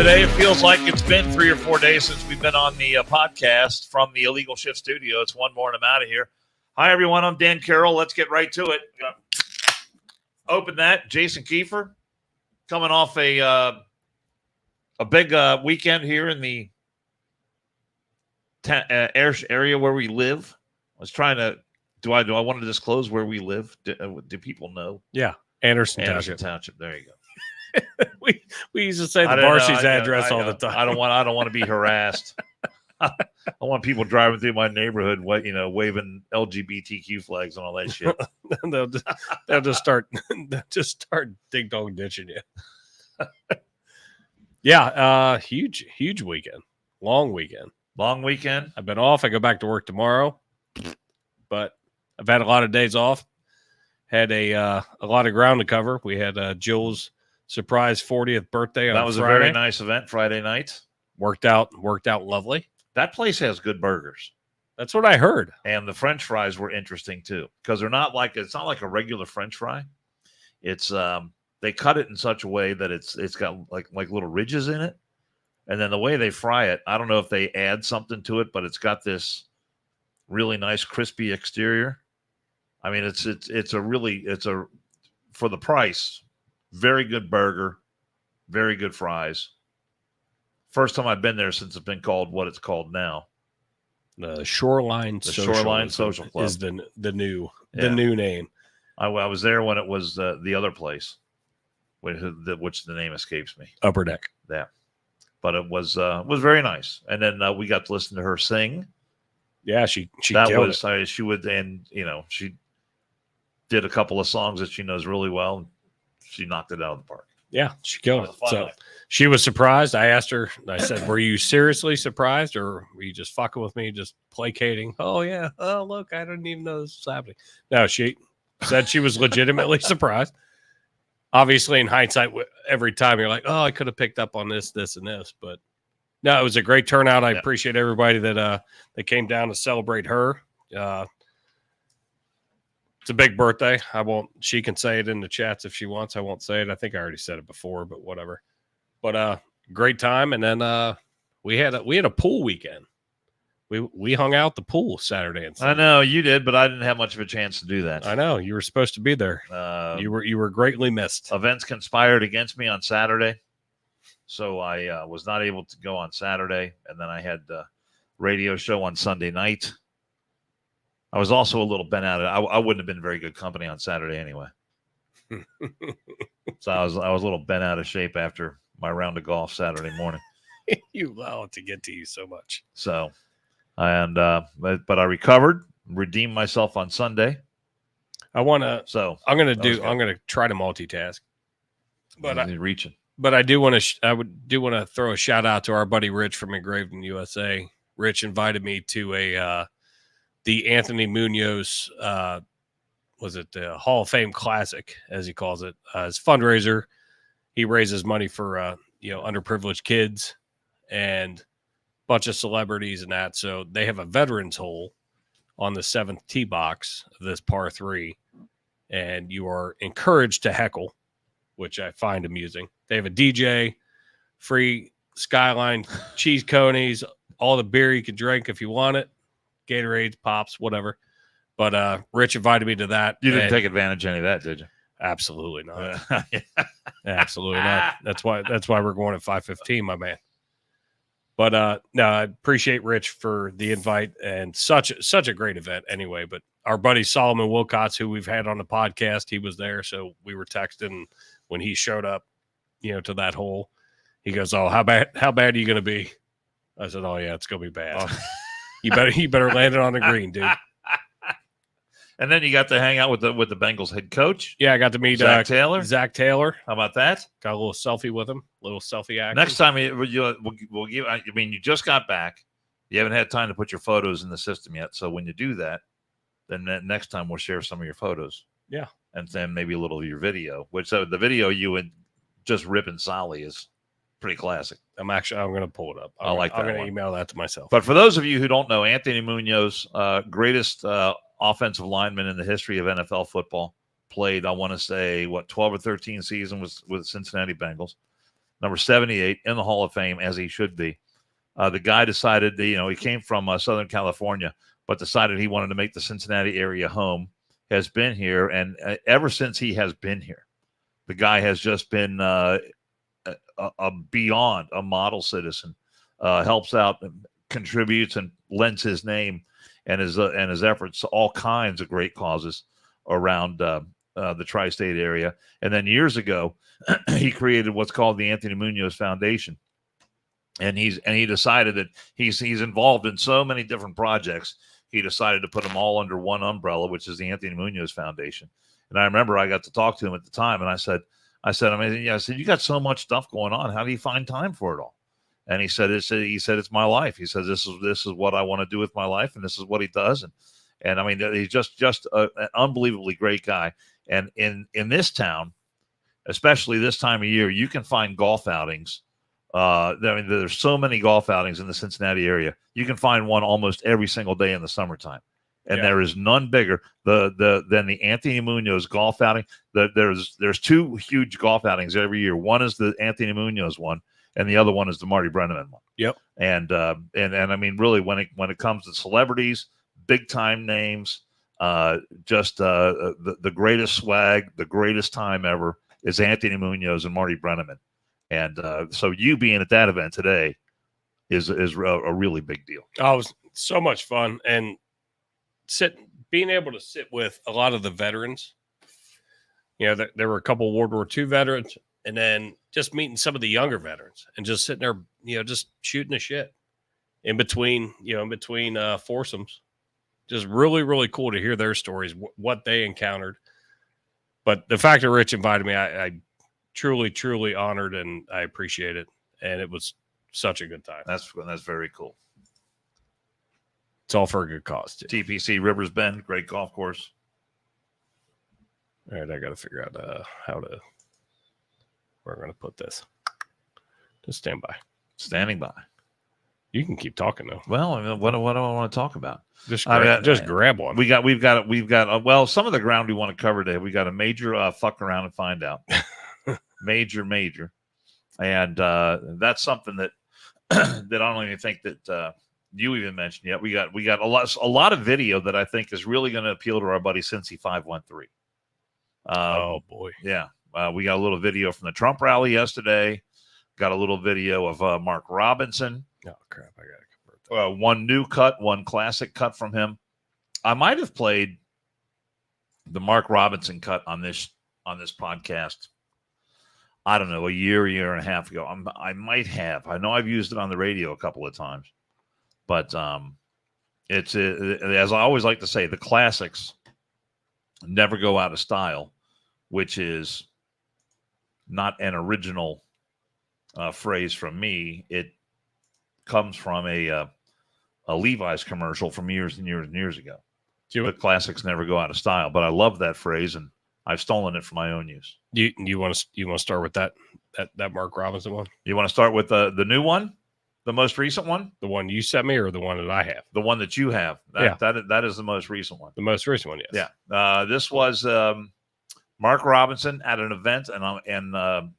today. It feels like it's been 3 or 4 days since we've been on the podcast from the Illegal Shift Studio. It's one more and I'm out of here. Hi, everyone. I'm Dan Carroll. Let's get right to it. Open that. Jason Kiefer coming off a big weekend here in the area where we live. I was trying to do I want to disclose where we live? Do people know? Yeah, Anderson Township. There you go. we used to say the Varshy's address all the time. I don't want to be harassed. I want people driving through my neighborhood, waving LGBTQ flags and all that shit. they'll just start ding dong ditching you. Yeah, huge weekend, long weekend. I've been off. I go back to work tomorrow, but I've had a lot of days off. Had a lot of ground to cover. We had Jill's surprise 40th birthday on Friday. That was a very nice event Friday night. Worked out lovely. That place has good burgers. That's what I heard. And the French fries were interesting too, because it's not like a regular French fry. It's they cut it in such a way that it's got like little ridges in it. And then the way they fry it, I don't know if they add something to it, but it's got this really nice crispy exterior. I mean, it's a for the price, very good burger, very good fries. First time I've been there since it's been called what it's called now. The Shoreline Social Club is the new name. I was there when it was the other place, which the name escapes me. Upper Deck. Yeah, but it was very nice. And then we got to listen to her sing. Yeah, she killed it. She would, and she did a couple of songs that she knows really well. She knocked it out of the park. Yeah, she killed it. So she was surprised. I asked her, I said, were you seriously surprised or were you just fucking with me, just placating? Oh, yeah. Oh, look, I didn't even know this was happening. No, she said she was legitimately surprised. Obviously, in hindsight, every time you're like, oh, I could have picked up on this, and this. But no, it was a great turnout. I appreciate everybody that came down to celebrate her. It's a big birthday. She can say it in the chats if she wants. I won't say it. I think I already said it before, but whatever. But great time. And then we had a pool weekend. We hung out at the pool Saturday and Sunday. I know you did, but I didn't have much of a chance to do that. I know you were supposed to be there. You were greatly missed. Events conspired against me on Saturday, so I was not able to go on Saturday. And then I had the radio show on Sunday night. I was also a little bent out. I wouldn't have been very good company on Saturday anyway. So I was a little bent out of shape after my round of golf Saturday morning. You allow it to get to you so much. So, and but I recovered, redeemed myself on Sunday. I'm gonna try to multitask. But reaching. But I do want to throw a shout out to our buddy Rich from Engraved in USA. Rich invited me to the Anthony Munoz, was it the Hall of Fame Classic, as he calls it, his fundraiser. He raises money for, underprivileged kids and a bunch of celebrities and that. So they have a veterans hole on the 7th tee box of this par 3, and you are encouraged to heckle, which I find amusing. They have a DJ, free Skyline, cheese conies, all the beer you can drink if you want it. Gatorades, Pops, whatever. But Rich invited me to that. You didn't take advantage of any of that, did you? Absolutely not. Absolutely not. That's why we're going at 5:15, my man. But no, I appreciate Rich for the invite and such a great event anyway. But our buddy Solomon Wilcots, who we've had on the podcast, he was there. So we were texting when he showed up, to that hole. He goes, "Oh, how bad are you going to be?" I said, "Oh yeah, it's going to be bad." Oh. You better land it on the green, dude. And then you got to hang out with the Bengals head coach. Yeah, I got to meet Zach Taylor. Zach Taylor. How about that? Got a little selfie with him. A little selfie action. Next time we'll give. I mean, you just got back. You haven't had time to put your photos in the system yet. So when you do that, then next time we'll share some of your photos. Yeah, and then maybe a little of your video. Which the video you and just ripping Solly is pretty classic. I'm going to pull it up. I'm going to email that to myself. But for those of you who don't know, Anthony Munoz, greatest offensive lineman in the history of NFL football, played, I want to say, 12 or 13 seasons with Cincinnati Bengals. number 78 in the Hall of Fame, as he should be. The guy decided that, he came from Southern California, but decided he wanted to make the Cincinnati area home, has been here. And ever since he has been here, the guy has just been beyond a model citizen, helps out, contributes, and lends his name and his efforts to all kinds of great causes around the tri-state area. And then years ago, he created what's called the Anthony Munoz Foundation. And he decided that he's involved in so many different projects. He decided to put them all under one umbrella, which is the Anthony Munoz Foundation. And I remember I got to talk to him at the time, and I said, you got so much stuff going on. How do you find time for it all? And he said, it's my life. He says, this is what I want to do with my life, and this is what he does. And I mean, he's just an unbelievably great guy. And in this town, especially this time of year, you can find golf outings. There's so many golf outings in the Cincinnati area. You can find one almost every single day in the summertime. And there is none bigger than the Anthony Munoz golf outing. There's two huge golf outings every year. One is the Anthony Munoz one, and the other one is the Marty Brennaman one. Yep. And I mean, really, when it comes to celebrities, big time names, just the greatest swag, the greatest time ever is Anthony Munoz and Marty Brennaman. And so you being at that event today is a really big deal. Oh, it was so much fun. And being able to sit with a lot of the veterans. There were a couple of World War II veterans, and then just meeting some of the younger veterans and just sitting there, just shooting the shit in between foursomes. Just really, really cool to hear their stories, what they encountered. But the fact that Rich invited me, I truly, truly honored, and I appreciate it. And it was such a good time. That's very cool. It's all for a good cause, too. TPC Rivers Bend, great golf course. All right, I got to figure out where I'm going to put this. Just stand by. Standing by. You can keep talking though. Well, I mean, what do I want to talk about? Just grab one. We've got. Well, some of the ground we want to cover today. We got a major fuck around and find out. major, and that's something that I don't even think that you even mentioned yet. We got a lot of video that I think is really going to appeal to our buddy Cincy 513. Oh boy, yeah. We got a little video from the Trump rally yesterday. Got a little video of Mark Robinson. Oh crap! I gotta convert that. One new cut, one classic cut from him. I might have played the Mark Robinson cut on this podcast. I don't know, a year and a half ago. I might have. I know I've used it on the radio a couple of times, but it's as I always like to say, the classics never go out of style, which is not an original phrase from me. It comes from a Levi's commercial from years and years and years ago. The classics never go out of style, but I love that phrase, and I've stolen it for my own use. You want to start with that Mark Robinson one? You want to start with the new one, the most recent one, the one you sent me, or the one that I have? The one that you have. That is the most recent one. The most recent one, yes. Yeah. This was Mark Robinson at an event, and I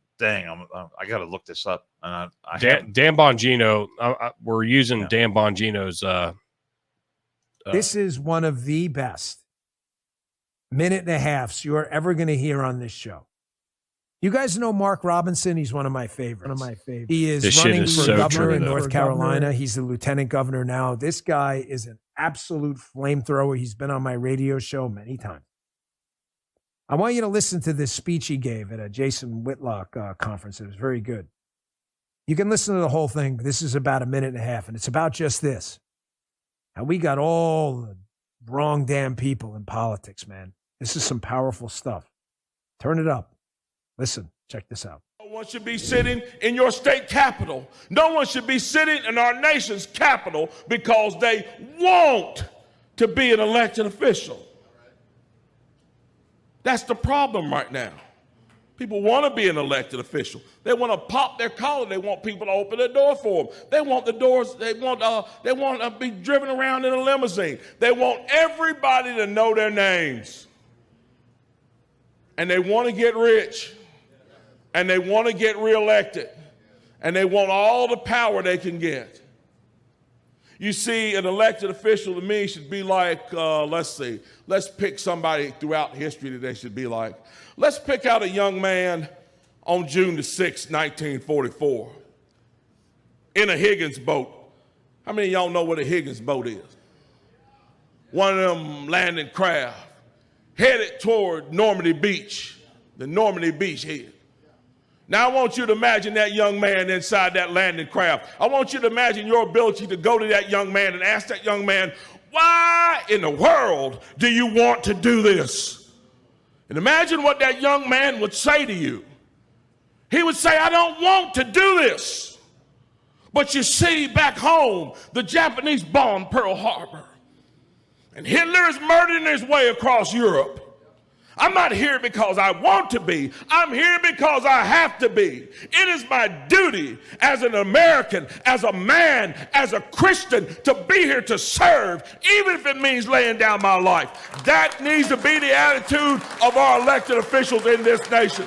got to look this up. Dan Bongino. We're using Dan Bongino's. This is one of the best minute and a halves you're ever going to hear on this show. You guys know Mark Robinson. He's one of my favorites. He is running for governor in North Carolina. He's the lieutenant governor now. This guy is an absolute flamethrower. He's been on my radio show many times. I want you to listen to this speech he gave at a Jason Whitlock conference. It was very good. You can listen to the whole thing, but this is about a minute and a half, and it's about just this. And we got all the wrong damn people in politics, man. This is some powerful stuff. Turn it up. Listen, check this out. No one should be sitting in your state capital. No one should be sitting in our nation's capital because they want to be an elected official. That's the problem right now. People want to be an elected official. They want to pop their collar. They want people to open the door for them. They want the doors. They want to be driven around in a limousine. They want everybody to know their names. And they want to get rich. And they want to get reelected. and they want all the power they can get. You see, an elected official to me should be like, let's pick somebody throughout history that they should be like. Let's pick out a young man on June the 6th, 1944, in a Higgins boat. How many of y'all know what a Higgins boat is? One of them landing craft headed toward Normandy Beach, the Normandy Beach head. Now, I want you to imagine that young man inside that landing craft. I want you to imagine your ability to go to that young man and ask that young man, why in the world do you want to do this? And imagine what that young man would say to you. He would say, I don't want to do this. But you see, back home, the Japanese bombed Pearl Harbor. And Hitler is murdering his way across Europe. I'm not here because I want to be. I'm here because I have to be. It is my duty as an American, as a man, as a Christian to be here to serve, even if it means laying down my life. That needs to be the attitude of our elected officials in this nation.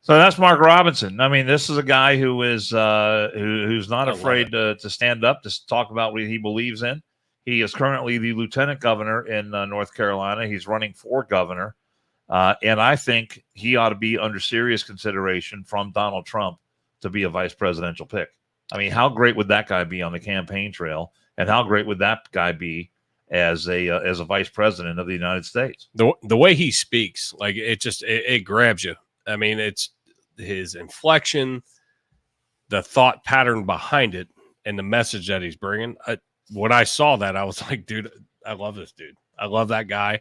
So that's Mark Robinson. I mean, this is a guy who is who's not afraid to stand up to talk about what he believes in. He is currently the lieutenant governor in North Carolina. He's running for governor. And I think he ought to be under serious consideration from Donald Trump to be a vice presidential pick. I mean, how great would that guy be on the campaign trail? And how great would that guy be as a vice president of the United States? The way he speaks, like it grabs you. I mean, it's his inflection, the thought pattern behind it, and the message that he's bringing. When I saw that, I was like, dude, I love this dude. I love that guy.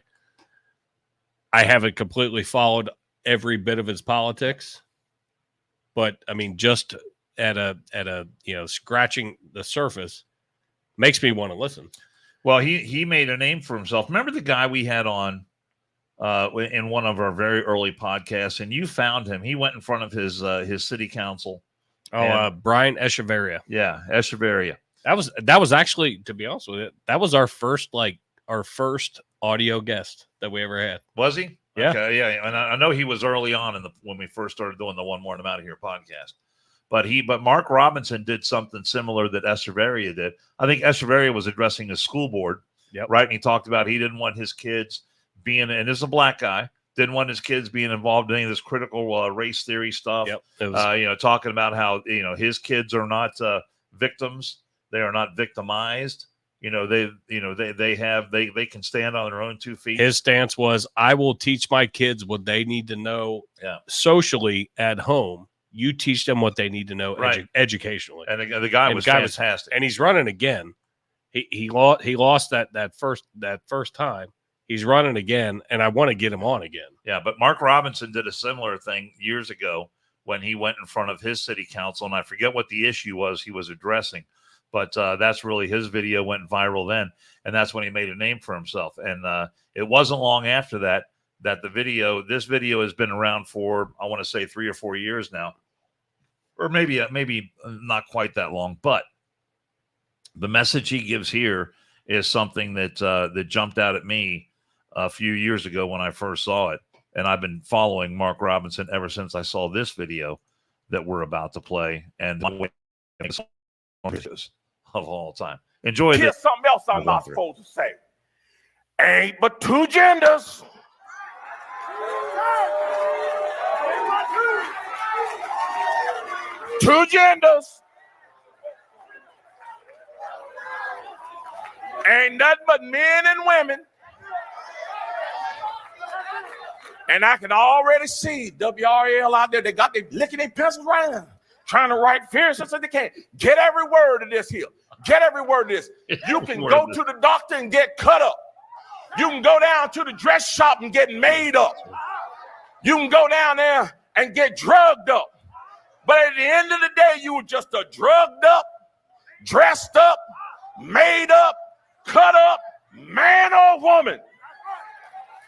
I haven't completely followed every bit of his politics, but I mean, just at a scratching the surface makes me want to listen. Well, he made a name for himself. Remember the guy we had on in one of our very early podcasts, and you found him. He went in front of his city council. Brian Echeverria. Yeah, Echeverria. That was actually, to be honest with you, that was our first audio guest that we ever had. Was he? Yeah. Okay, yeah. And I know he was early on when we first started doing the One More and I'm Out of Here podcast. But Mark Robinson did something similar that Echeverria did. I think Echeverria was addressing his school board, right? And he talked about he didn't want his kids being, and this is a black guy, didn't want his kids being involved in any of this critical race theory stuff. Yep. It was, talking about how his kids are not victims. They are not victimized. They can stand on their own 2 feet. His stance was, I will teach my kids what they need to know socially at home. You teach them what they need to know educationally. And the guy was fantastic. And he's running again. He lost that first time. He's running again, and I want to get him on again. Yeah, but Mark Robinson did a similar thing years ago when he went in front of his city council, and I forget what the issue was he was addressing. But that's really, his video went viral then, and that's when he made a name for himself. And it wasn't long after that this video has been around for, I want to say 3 or 4 years now, or maybe not quite that long. But the message he gives here is something that jumped out at me a few years ago when I first saw it, and I've been following Mark Robinson ever since I saw this video that we're about to play. And of all time. Enjoy this. Here's something else I'm not supposed to say. Ain't but two genders. Two genders. Ain't nothing but men and women. And I can already see WRL out there. They got their licking their pencils around, trying to write fierce as they can. Get every word of this here. Get every word of this. You can go to the doctor and get cut up. You can go down to the dress shop and get made up. You can go down there and get drugged up. But at the end of the day, you were just a drugged up, dressed up, made up, cut up, man or woman.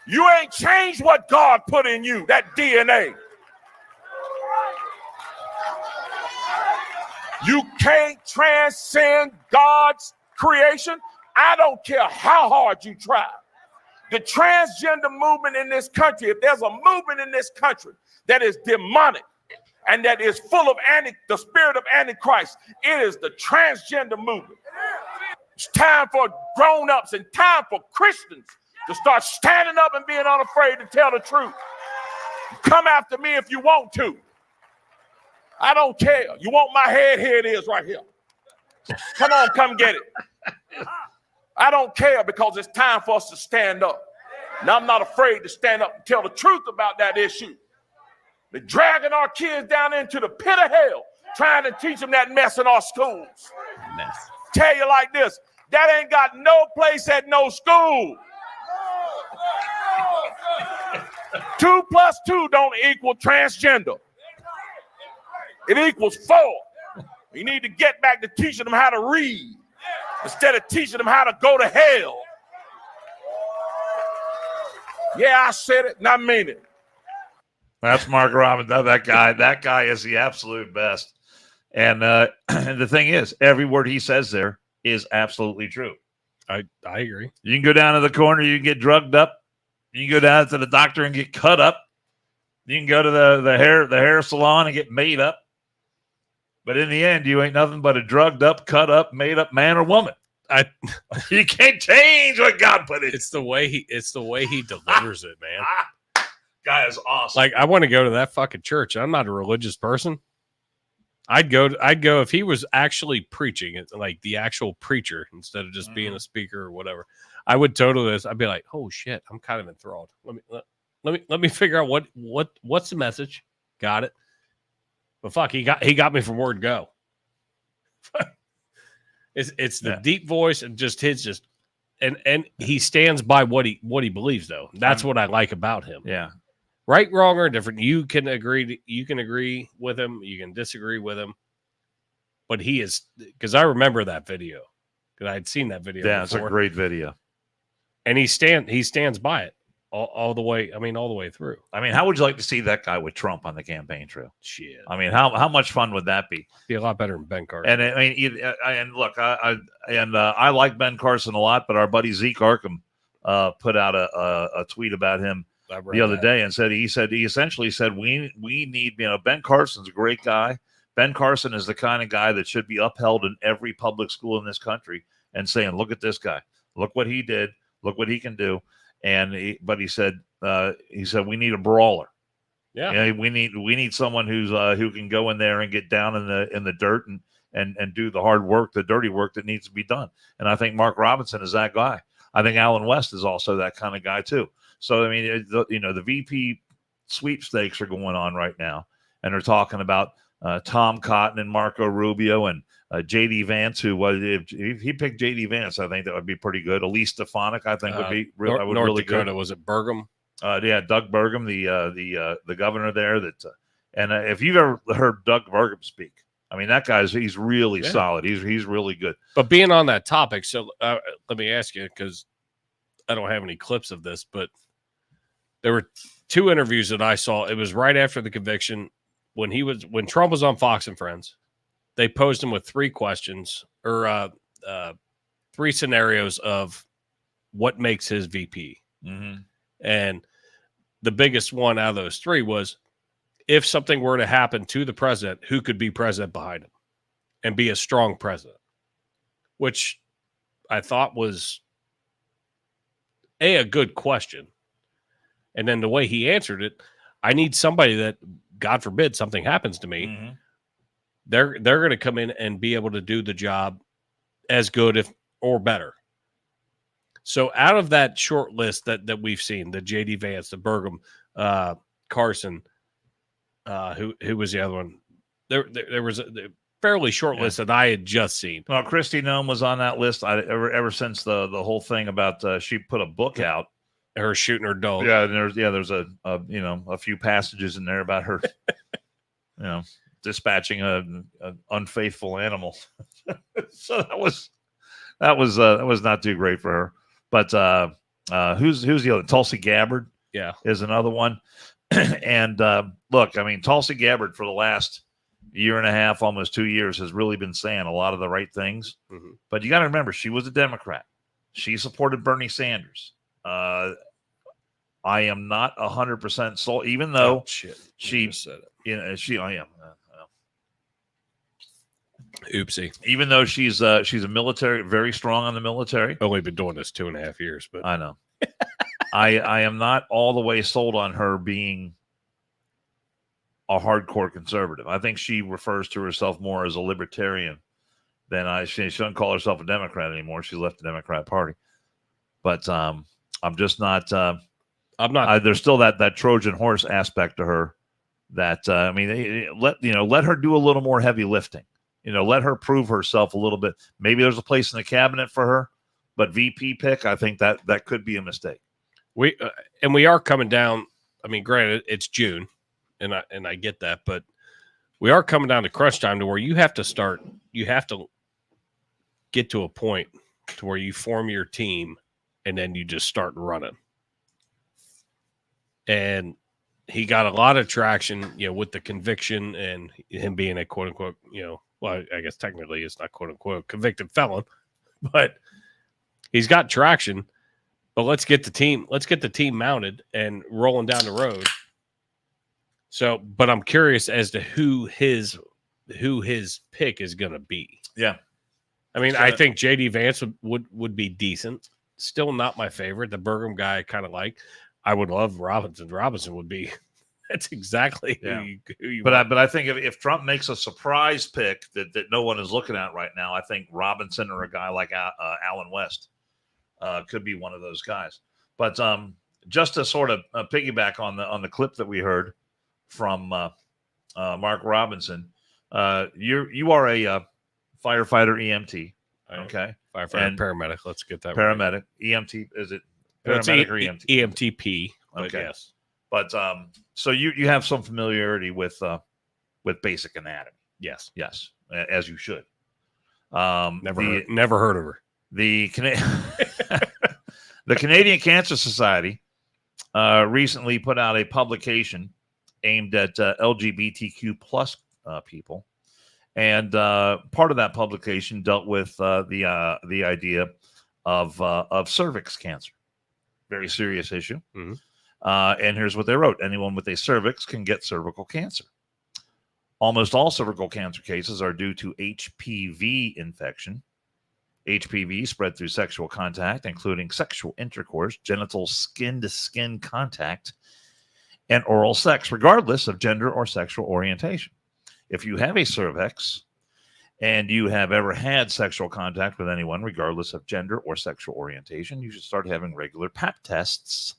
You ain't changed what God put in you, that DNA. You can't transcend God's creation. I don't care how hard you try. The transgender movement in this country, if there's a movement in this country that is demonic, and that is full of the spirit of Antichrist. It is the transgender movement. It's time for grown-ups and time for Christians to start standing up and being unafraid to tell the truth. Come after me if you want to. I don't care. You want my head? Here it is right here. Come on, come get it. I don't care because it's time for us to stand up. Now, I'm not afraid to stand up and tell the truth about that issue. They're dragging our kids down into the pit of hell, trying to teach them that mess in our schools. Mess. Tell you like this, that ain't got no place at no school. 2 plus 2 don't equal transgender. It equals 4. You need to get back to teaching them how to read instead of teaching them how to go to hell. Yeah, I said it and I mean it. That's Mark Robinson. That guy is the absolute best. And the thing is, every word he says there is absolutely true. I agree. You can go down to the corner, you can get drugged up. You can go down to the doctor and get cut up. You can go to the hair salon and get made up. But in the end, you ain't nothing but a drugged up, cut up, made up man or woman. You can't change what God put in. It's the way he delivers it, man. Guy is awesome. Like, I want to go to that fucking church. I'm not a religious person. I'd go if he was actually preaching it, like the actual preacher, instead of just being a speaker or whatever. I would totally. I'd be like, oh shit, I'm kind of enthralled. Let me figure out what's the message. Got it. But fuck, he got me from word go. It's the deep voice and just and he stands by what he believes though. That's what I like about him. Yeah. Right, wrong, or different. You can agree with him, you can disagree with him. But he is, because I remember that video. Because I had seen that video. Yeah, before. it's a great video. And he stands by it all the way. I mean, all the way through. I mean, how would you like to see that guy with Trump on the campaign trail? Shit. I mean, how much fun would that be? Be a lot better than Ben Carson. And I mean, and look, I like Ben Carson a lot, but our buddy Zeke Arkham put out a tweet about him the other day and said he essentially said we need, Ben Carson's a great guy. Ben Carson is the kind of guy that should be upheld in every public school in this country and saying, look at this guy, look what he did, look what he can do. But he said we need a brawler. Yeah, we need someone who can go in there and get down in the dirt and do the hard work, the dirty work that needs to be done. And I think Mark Robinson is that guy. I think Alan West is also that kind of guy too. So I mean, the VP sweepstakes are going on right now, and they're talking about Tom Cotton and Marco Rubio and J.D. Vance, if he picked J.D. Vance, I think that would be pretty good. Elise Stefanik, I think would be North really Dakota, good. Was it Burgum? Yeah, Doug Burgum, the governor there. And if you've ever heard Doug Burgum speak, I mean, that he's really solid. He's really good. But being on that topic, so let me ask you, because I don't have any clips of this, but there were 2 interviews that I saw. It was right after the conviction when Trump was on Fox and Friends. They posed him with 3 questions or 3 scenarios of what makes his VP. Mm-hmm. And the biggest one out of those 3 was, if something were to happen to the president, who could be president behind him and be a strong president? Which I thought was a good question. And then the way he answered it, I need somebody that, God forbid, something happens to me. Mm-hmm. They're going to come in and be able to do the job as good or better. So out of that short list that we've seen, the J.D. Vance, the Burgum, Carson, who was the other one? There was a fairly short list that I had just seen. Well, Kristi Noem was on that list ever since the whole thing about she put a book out. Her shooting her dog. Yeah, and there's a few passages in there about her, dispatching an unfaithful animal. So that was not too great for her. But who's the other? Tulsi Gabbard, is another one. And look, I mean, Tulsi Gabbard for the last year and a half, almost 2 years, has really been saying a lot of the right things. Mm-hmm. But you got to remember, she was a Democrat. She supported Bernie Sanders. I am not 100% sold, even though shit. she just said it. I am. Oopsie. Even though she's a military, very strong on the military. Only been doing this 2.5 years, but I know. I am not all the way sold on her being a hardcore conservative. I think she refers to herself more as a libertarian than she doesn't call herself a Democrat anymore. She left the Democrat Party. But I'm just not. I'm not. There's still that Trojan horse aspect to her. That let her do a little more heavy lifting. Let her prove herself a little bit. Maybe there's a place in the cabinet for her, but VP pick, I think that could be a mistake. We are coming down. I mean, granted, it's June, and I get that, but we are coming down to crunch time to where you have to get to a point to where you form your team and then you just start running. And he got a lot of traction, with the conviction and him being a quote unquote, well, I guess technically it's not quote unquote convicted felon, but he's got traction. But let's get the team mounted and rolling down the road. So, but I'm curious as to who his pick is going to be. Yeah. I mean, I think JD Vance would be decent. Still not my favorite. The Burgum guy I kind of like. I would love Robinson. Robinson would be. That's exactly who you want. But I think if Trump makes a surprise pick that no one is looking at right now, I think Robinson or a guy like Alan West could be one of those guys. But just to sort of piggyback on the clip that we heard from Mark Robinson, you are a firefighter EMT, okay? Firefighter and paramedic. Let's get that paramedic. Right. EMT, is it paramedic or EMT? EMTP. Okay. Yes. But so you have some familiarity with basic anatomy. Yes, as you should. Never heard of her. The Canadian Cancer Society recently put out a publication aimed at LGBTQ plus people, and part of that publication dealt with the idea of cervix cancer, very serious issue. Mm-hmm. And here's what they wrote. Anyone with a cervix can get cervical cancer. Almost all cervical cancer cases are due to HPV infection. HPV spread through sexual contact, including sexual intercourse, genital skin-to-skin contact, and oral sex, regardless of gender or sexual orientation. If you have a cervix and you have ever had sexual contact with anyone, regardless of gender or sexual orientation, you should start having regular Pap tests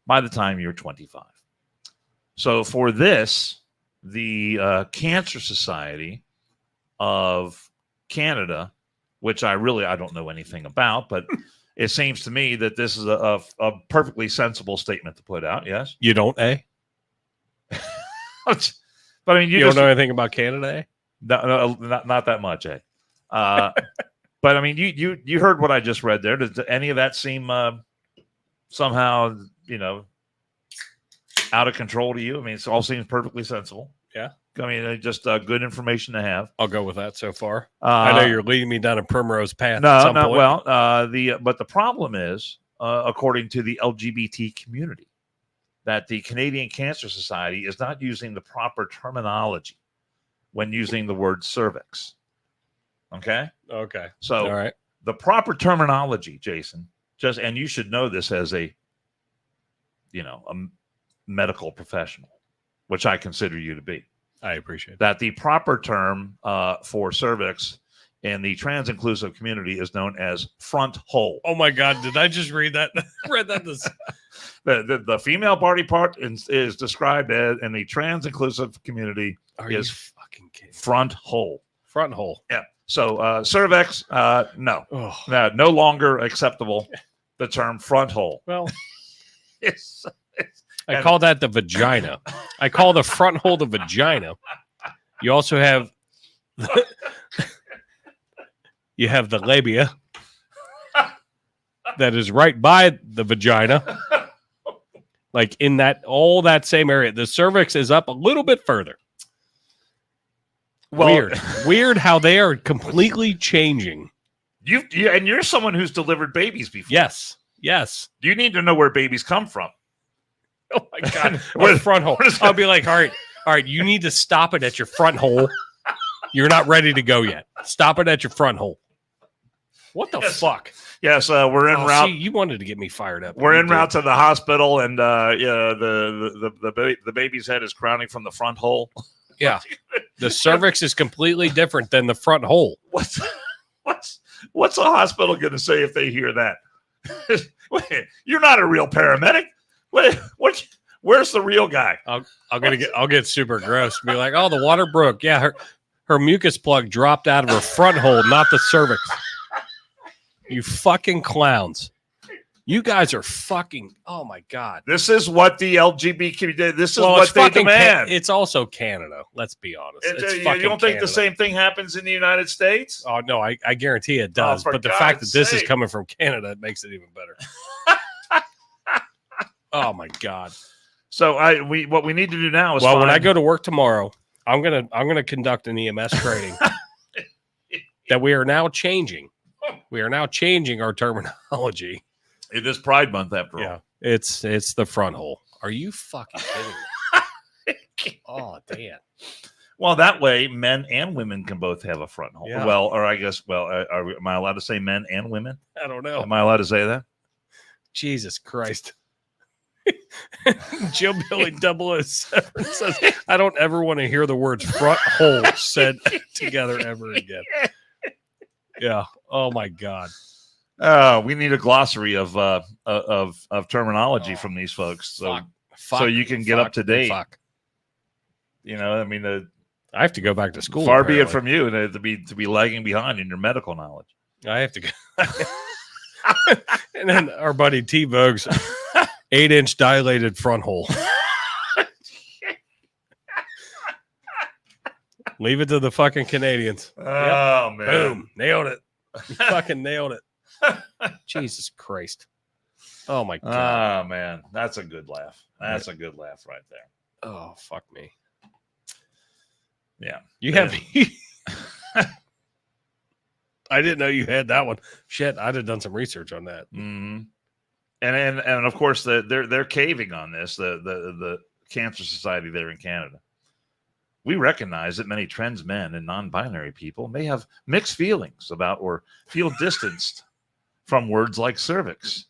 by the time you're 25. So for this, the Cancer Society of Canada, which I don't know anything about, but it seems to me that this is a perfectly sensible statement to put out. Yes, you don't, but I mean, you don't know anything about Canada, No, not that much, but I mean, you heard what I just read there. Does any of that seem somehow out of control to you? I mean, it all seems perfectly sensible. Yeah. I mean, just good information to have. I'll go with that so far. I know you're leading me down a primrose path. No. Well, but the problem is, according to the LGBT community, that the Canadian Cancer Society is not using the proper terminology when using the word cervix. Okay. So, all right. The proper terminology, Jason, and you should know this as a medical professional, which I consider you to be. I appreciate that. The proper term for cervix in the trans-inclusive community is known as front hole. Oh my God! Did I just read that? Read that. The female body part is described as in the trans-inclusive community is fucking kidding? Front hole. Front hole. Yeah. So cervix, no, no longer acceptable. The term front hole. Well, it's I call that the vagina. I call the front hole the vagina. You also have the labia that is right by the vagina, like in that same area. The cervix is up a little bit further. Well, weird how they are completely changing. And you're someone who's delivered babies before. Yes. You need to know where babies come from. Oh my God. Or front hole. I'll be like, all right, you need to stop it at your front hole. You're not ready to go yet. Stop it at your front hole. What the fuck? Yes, we're en route. See, you wanted to get me fired up. We're en route to the hospital, and the baby's head is crowning from the front hole. Yeah, the cervix is completely different than the front hole. What's a hospital going to say if they hear that? Wait, you're not a real paramedic. Where's the real guy? I'll get super gross. Be like, oh, the water broke. Yeah, her mucus plug dropped out of her front hole, not the cervix. You fucking clowns. You guys are fucking, oh my God. This is what the LGBT did. This is what they demand. It's also Canada. Let's be honest. You don't think the same thing happens in the United States? Oh, no, I guarantee it does. But the fact that this is coming from Canada, it makes it even better. Oh my God. So what we need to do now is when I go to work tomorrow, I'm gonna conduct an EMS training that we are now changing. We are now changing our terminology. It is Pride Month after all. Yeah, it's the front hole. Are you fucking kidding me? Oh, damn. Well, that way, men and women can both have a front hole. Yeah. Well, or I guess, am I allowed to say men and women? I don't know. Am I allowed to say that? Jesus Christ. Joe Billy 007 says, I don't ever want to hear the words front hole said together ever again. Yeah. Oh my God. We need a glossary of terminology from these folks, so you can get up to date. You know, I mean, I have to go back to school. Far be it from you to be lagging behind in your medical knowledge. I have to go. And then our buddy T Vogue's 8-inch dilated front hole. Leave it to the fucking Canadians. Oh, man. Boom. Nailed it. You fucking nailed it. Jesus Christ. Oh, my God. Oh, man. That's a good laugh. That's a good laugh right there. Oh, fuck me. Yeah. You have... I didn't know you had that one. Shit, I'd have done some research on that. Mm-hmm. And of course, they're caving on this, the Cancer Society there in Canada. We recognize that many trans men and non-binary people may have mixed feelings about or feel distanced from words like cervix.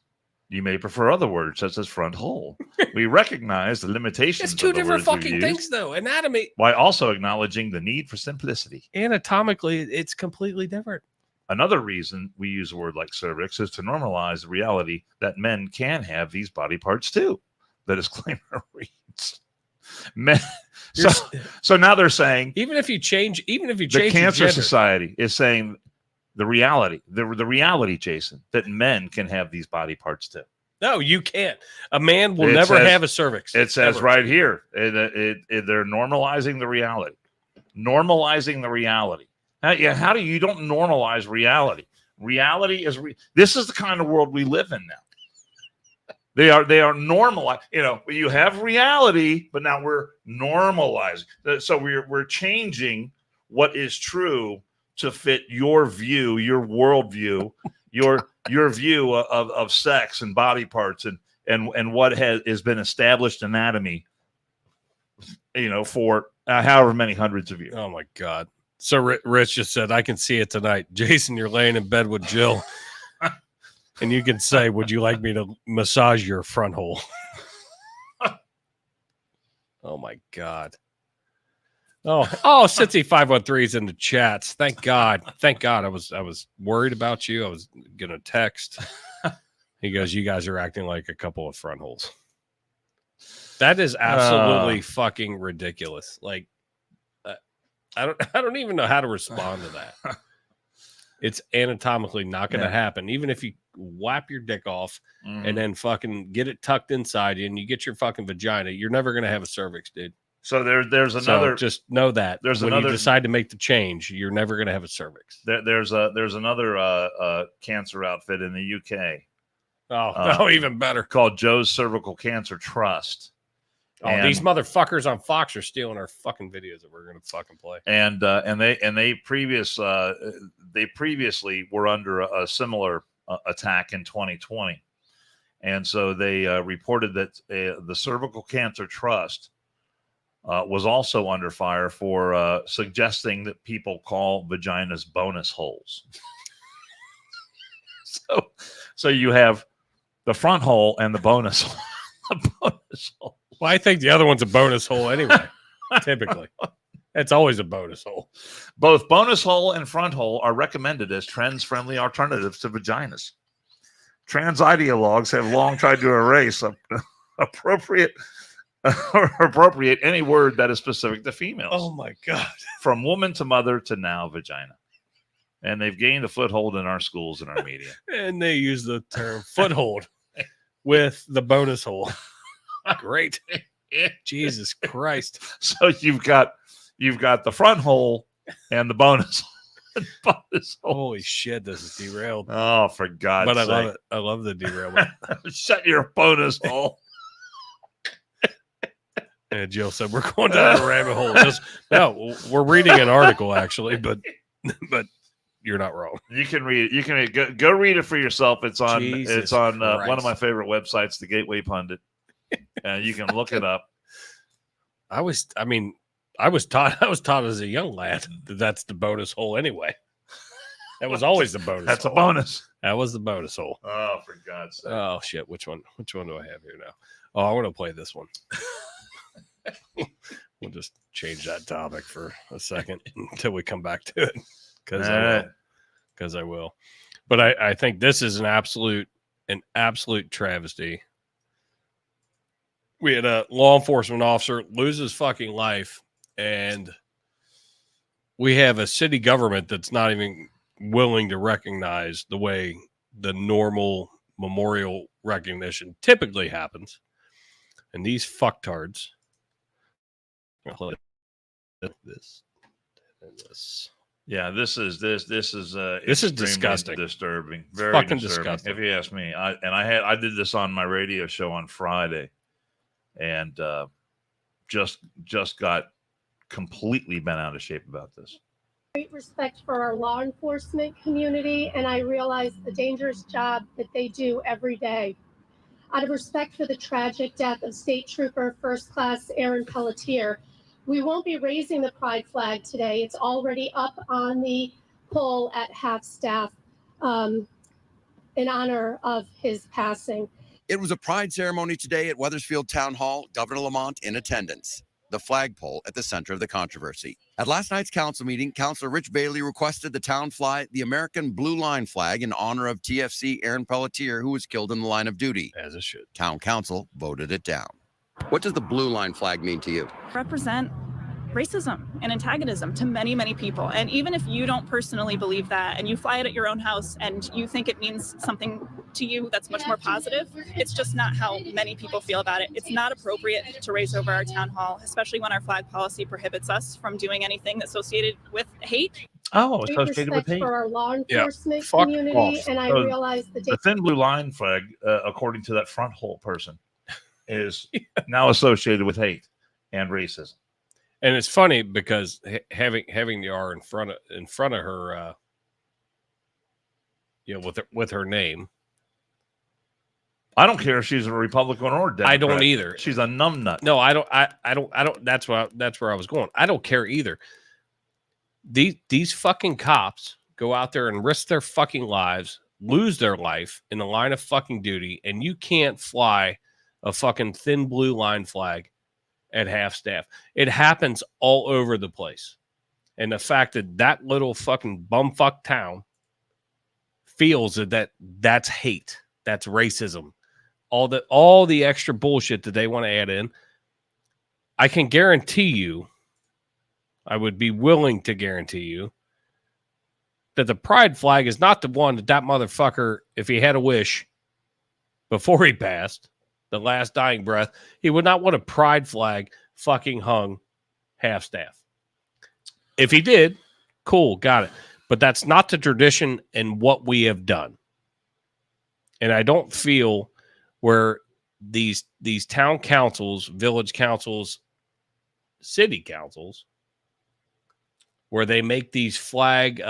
You may prefer other words such as front hole. We recognize the limitations. It's two different fucking things, though. Anatomy, while also acknowledging the need for simplicity. Anatomically, it's completely different. Another reason we use a word like cervix is to normalize the reality that men can have these body parts too. The disclaimer reads. Men, so now they're saying even if you change the Cancer Society is saying the reality, Jason, that men can have these body parts too. No, you can't. A man will never have a cervix. It says right here, they're normalizing the reality. Normalizing the reality. How do you don't normalize reality? Reality is this is the kind of world we live in now. They are normalized. You know, you have reality, but now we're normalizing. So we're changing what is true to fit your view, your worldview, your view of sex and body parts and what has been established anatomy. You know, for however many hundreds of years. Oh my God. So Rich just said, I can see it tonight. Jason, you're laying in bed with Jill. And you can say, would you like me to massage your front hole? Oh, my God. Oh, Sitzy 513 is in the chats. Thank God. Thank God. I was worried about you. I was going to text. He goes, you guys are acting like a couple of front holes. That is absolutely fucking ridiculous. Like, I don't even know how to respond to that. It's anatomically not going to happen. Even if you whap your dick off and then fucking get it tucked inside you and you get your fucking vagina, you're never going to have a cervix, dude. So there's another. So just know that when you decide to make the change, you're never going to have a cervix. There's another cancer outfit in the UK. Oh, even better. Called Joe's Cervical Cancer Trust. Oh, these motherfuckers on Fox are stealing our fucking videos that we're going to fucking play. And they previously were under a similar attack in 2020, And so they reported that the Cervical Cancer Trust was also under fire for suggesting that people call vaginas bonus holes. So you have the front hole and the bonus hole. The bonus hole. Well, I think the other one's a bonus hole anyway. Typically, it's always a bonus hole. Both bonus hole and front hole are recommended as trans-friendly alternatives to vaginas. Trans ideologues have long tried to erase appropriate any word that is specific to females. Oh my God. From woman to mother to now vagina. And they've gained a foothold in our schools and our media. And they use the term foothold with the bonus hole. Great. Jesus Christ. So you've got the front hole and the bonus hole. Holy shit, this is derailed. Oh, for God's sake. But I love it. I love the derailment. Shut your bonus hole. And Jill said, we're going down a rabbit hole. No, we're reading an article, actually, but you're not wrong. You can read it. You can go read it for yourself. It's on Jesus one of Christ. my favorite websites, the Gateway Pundit. You can look it up. I was taught as a young lad that that's the bonus hole anyway. That was always the bonus. That's hole. a bonus. That was the bonus hole. Oh, for God's sake. Oh shit. Which one do I have here now? Oh, I want to play this one. We'll just change that topic for a second until we come back to it. Because I will. But I think this is an absolute travesty. We had a law enforcement officer lose his fucking life, and we have a city government that's not even willing to recognize the way the normal memorial recognition typically happens. And these fucktards. This. Yeah, this is disgusting. Disturbing. Very fucking disturbing, disgusting. if you ask me. I did this on my radio show on Friday, and just got completely bent out of shape about this. Great respect for our law enforcement community, and I realize the dangerous job that they do every day. Out of respect for the tragic death of State Trooper First Class Aaron Pelletier, we won't be raising the pride flag today. It's already up on the pole at half-staff in honor of his passing. It was a pride ceremony today at Wethersfield Town Hall, Governor Lamont in attendance, the flagpole at the center of the controversy. At last night's council meeting, Councilor Rich Bailey requested the town fly the American Blue Line flag in honor of TFC Aaron Pelletier, who was killed in the line of duty. As it should. Town council voted it down. What does the Blue Line flag mean to you? Represent racism and antagonism to many, many people. And even if you don't personally believe that and you fly it at your own house and you think it means something to you that's much more positive, it's just not how many people feel about it. It's not appropriate to raise over our town hall, especially when our flag policy prohibits us from doing anything associated with hate. Oh, Great associated with respect hate. for our law enforcement fuck community, off. and I So realize The thin blue line flag, according to that front hole person, is now associated with hate and racism. And it's funny because having the R in front of her, with her name. I don't care if she's a Republican or Democrat. I don't either. She's a numbnut. No, I don't. That's where I was going. I don't care either. These fucking cops go out there and risk their fucking lives, lose their life in the line of fucking duty, and you can't fly a fucking thin blue line flag at half staff. It happens all over the place. And the fact that little fucking bumfuck town feels that's hate, that's racism, all the extra bullshit that they want to add in, I can guarantee you, I would be willing to guarantee you that the pride flag is not the one that motherfucker, if he had a wish before he passed, the last dying breath, he would not want a pride flag fucking hung half staff. If he did, cool, got it. But that's not the tradition and what we have done. And I don't feel where these town councils, village councils, city councils, where they make these flag,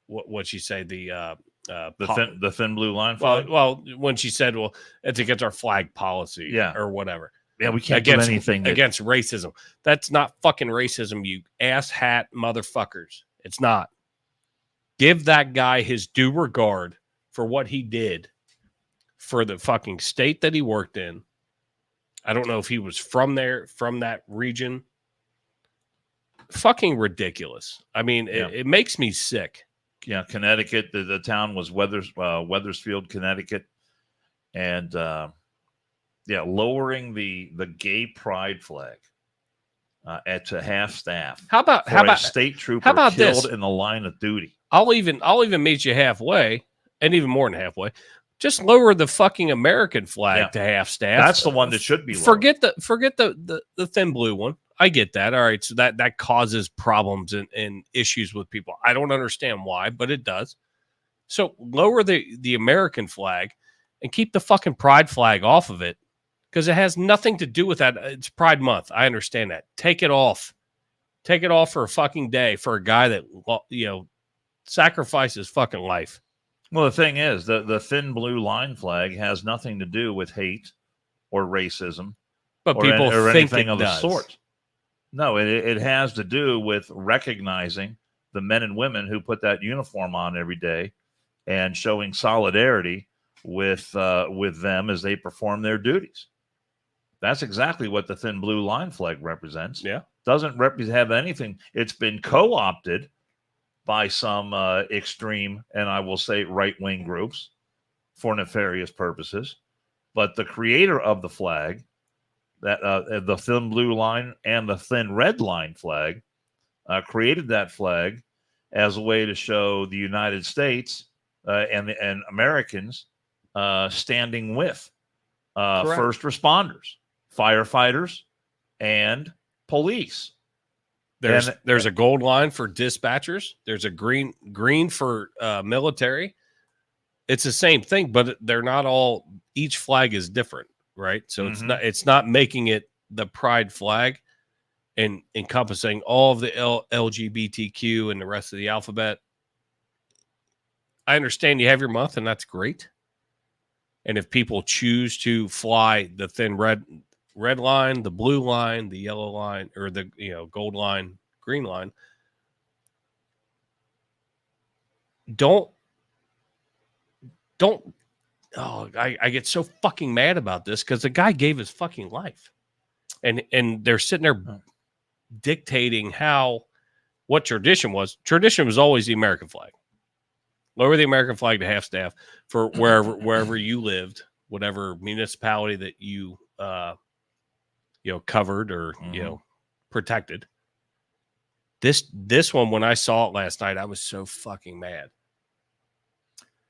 what you say, the The thin blue line flag. Well, when she said, "Well, it's against our flag policy," or whatever. Yeah, we can't do anything against racism. That's not fucking racism, you ass hat motherfuckers. It's not. Give that guy his due regard for what he did for the fucking state that he worked in. I don't know if he was from there, from that region. Fucking ridiculous. I mean, it makes me sick. Yeah, Connecticut. The town was Wethersfield, Connecticut, and lowering the gay pride flag to half staff. How about a state trooper killed this? In the line of duty? I'll even meet you halfway, and even more than halfway. Just lower the fucking American flag to half staff. That's the one that should be lowered. Forget the thin blue one. I get that. All right, so that causes problems and issues with people. I don't understand why, but it does. So lower the American flag and keep the fucking pride flag off of it, because it has nothing to do with that. It's Pride Month. I understand that. Take it off. Take it off for a fucking day for a guy that, sacrifices fucking life. Well, the thing is, the thin blue line flag has nothing to do with hate or racism, but people think anything it of does. the sort. No, it has to do with recognizing the men and women who put that uniform on every day and showing solidarity with them as they perform their duties. That's exactly what the thin blue line flag represents. Yeah. Doesn't have anything. It's been co-opted by some extreme, and I will say right-wing groups for nefarious purposes. But the creator of the flag, that the thin blue line and the thin red line flag, created that flag as a way to show the United States and Americans standing with first responders, firefighters, and police. There's a gold line for dispatchers. There's a green for military. It's the same thing, but they're not all. Each flag is different, right? So it's not making it the pride flag and encompassing all of the LGBTQ and the rest of the alphabet. I understand you have your month, and that's great. And if people choose to fly the thin red line, the blue line, the yellow line, or the gold line, green line, don't I get so fucking mad about this because the guy gave his fucking life, and they're sitting there dictating what tradition was. Tradition was always the American flag. Lower the American flag to half staff for wherever you lived, whatever municipality that you covered or protected. This one, when I saw it last night, I was so fucking mad.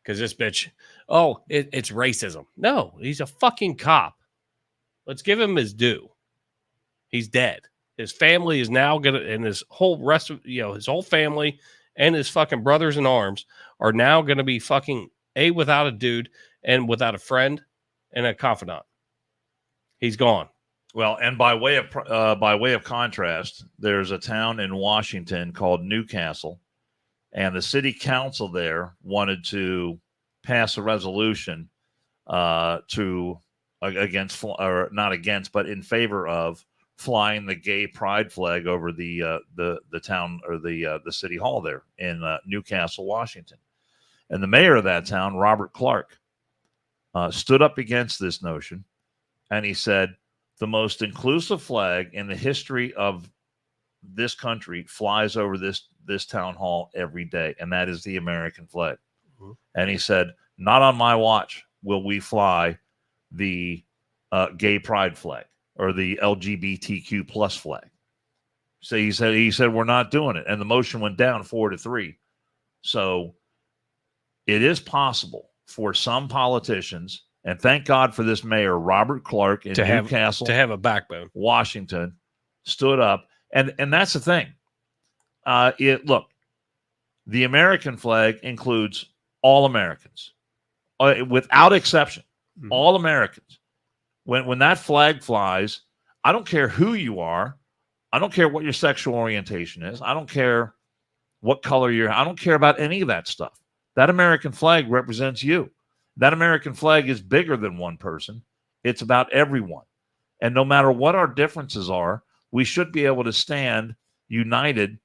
Because this bitch, it's racism. No, he's a fucking cop. Let's give him his due. He's dead. His family is now and his whole rest of, his whole family and his fucking brothers in arms are now going to be fucking without a dude and without a friend and a confidant. He's gone. Well, and by way of contrast, there's a town in Washington called Newcastle, and the city council there wanted to pass a resolution in favor of flying the gay pride flag over the town or the city hall there in Newcastle, Washington. And the mayor of that town, Robert Clark, stood up against this notion, and he said, the most inclusive flag in the history of this country flies over this town hall every day, and that is the American flag. Mm-hmm. And he said, not on my watch will we fly the gay pride flag or the LGBTQ plus flag. So he said we're not doing it, and the motion went down 4-3. So it is possible for some politicians, and thank God for this mayor, Robert Clark in Newcastle, to have a backbone. Washington, stood up. And that's the thing. Look, the American flag includes all Americans, without exception. Mm-hmm. All Americans. When that flag flies, I don't care who you are. I don't care what your sexual orientation is. I don't care what color I don't care about any of that stuff. That American flag represents you. That American flag is bigger than one person. It's about everyone. And no matter what our differences are, we should be able to stand united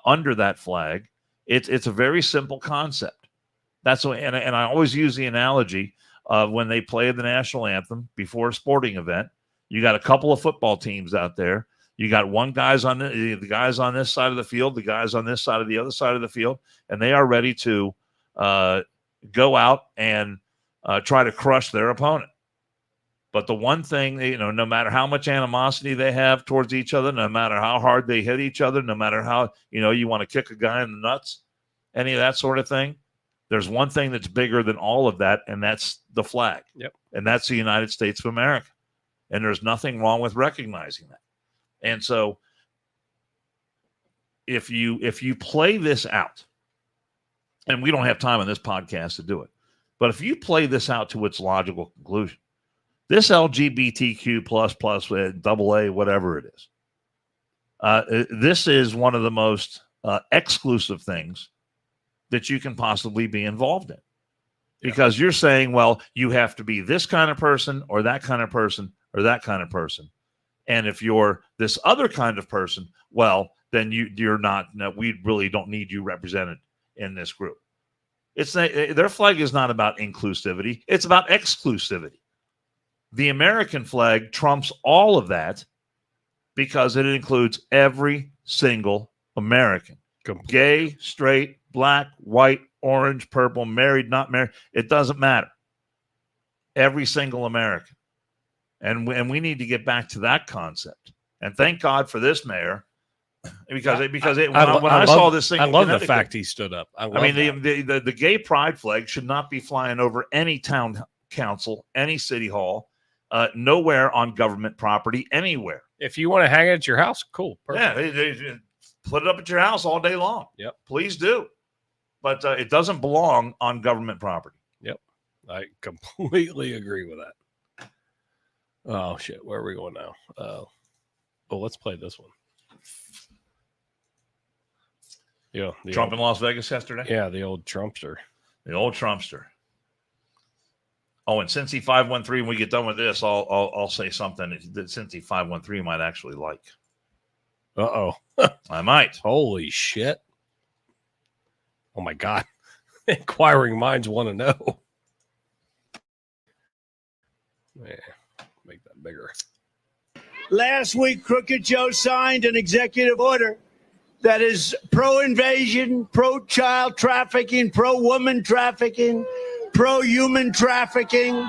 under that flag. It's a very simple concept. That's what, and I always use the analogy of when they play the national anthem before a sporting event. You got a couple of football teams out there. You got the guys on this side of the field, the guys on this side of the other side of the field, and they are ready to go out and try to crush their opponent. But the one thing, no matter how much animosity they have towards each other, no matter how hard they hit each other, no matter how, you want to kick a guy in the nuts, any of that sort of thing, there's one thing that's bigger than all of that, and that's the flag. Yep. And that's the United States of America. And there's nothing wrong with recognizing that. And so if you play this out, and we don't have time on this podcast to do it, but if you play this out to its logical conclusion, this LGBTQ plus AA, whatever it is, this is one of the most exclusive things that you can possibly be involved in. Because you're saying, well, you have to be this kind of person or that kind of person or that kind of person. And if you're this other kind of person, well, then you're not, no, we really don't need you represented in this group. Their flag is not about inclusivity. It's about exclusivity. The American flag trumps all of that because it includes every single American. Gay, straight, black, white, orange, purple, married, not married. It doesn't matter. Every single American. And we need to get back to that concept. And thank God for this mayor, because when I saw this thing, I love the fact he stood up. The gay pride flag should not be flying over any town council, any city hall, nowhere on government property, anywhere. If you want to hang it at your house, cool. Perfect. Yeah, put it up at your house all day long. Yep. Please do. But it doesn't belong on government property. Yep. I completely agree with that. Oh, shit. Where are we going now? Let's play this one. Yeah. Trump in Las Vegas yesterday? Yeah, the old Trumpster. The old Trumpster. Oh, and Cincy 513, when we get done with this, I'll say something that Cincy 513 might actually like. Uh-oh. I might. Holy shit. Oh, my God. Inquiring minds want to know. Yeah, make that bigger. Last week, Crooked Joe signed an executive order that is pro-invasion, pro-child trafficking, pro-woman trafficking, pro-human trafficking,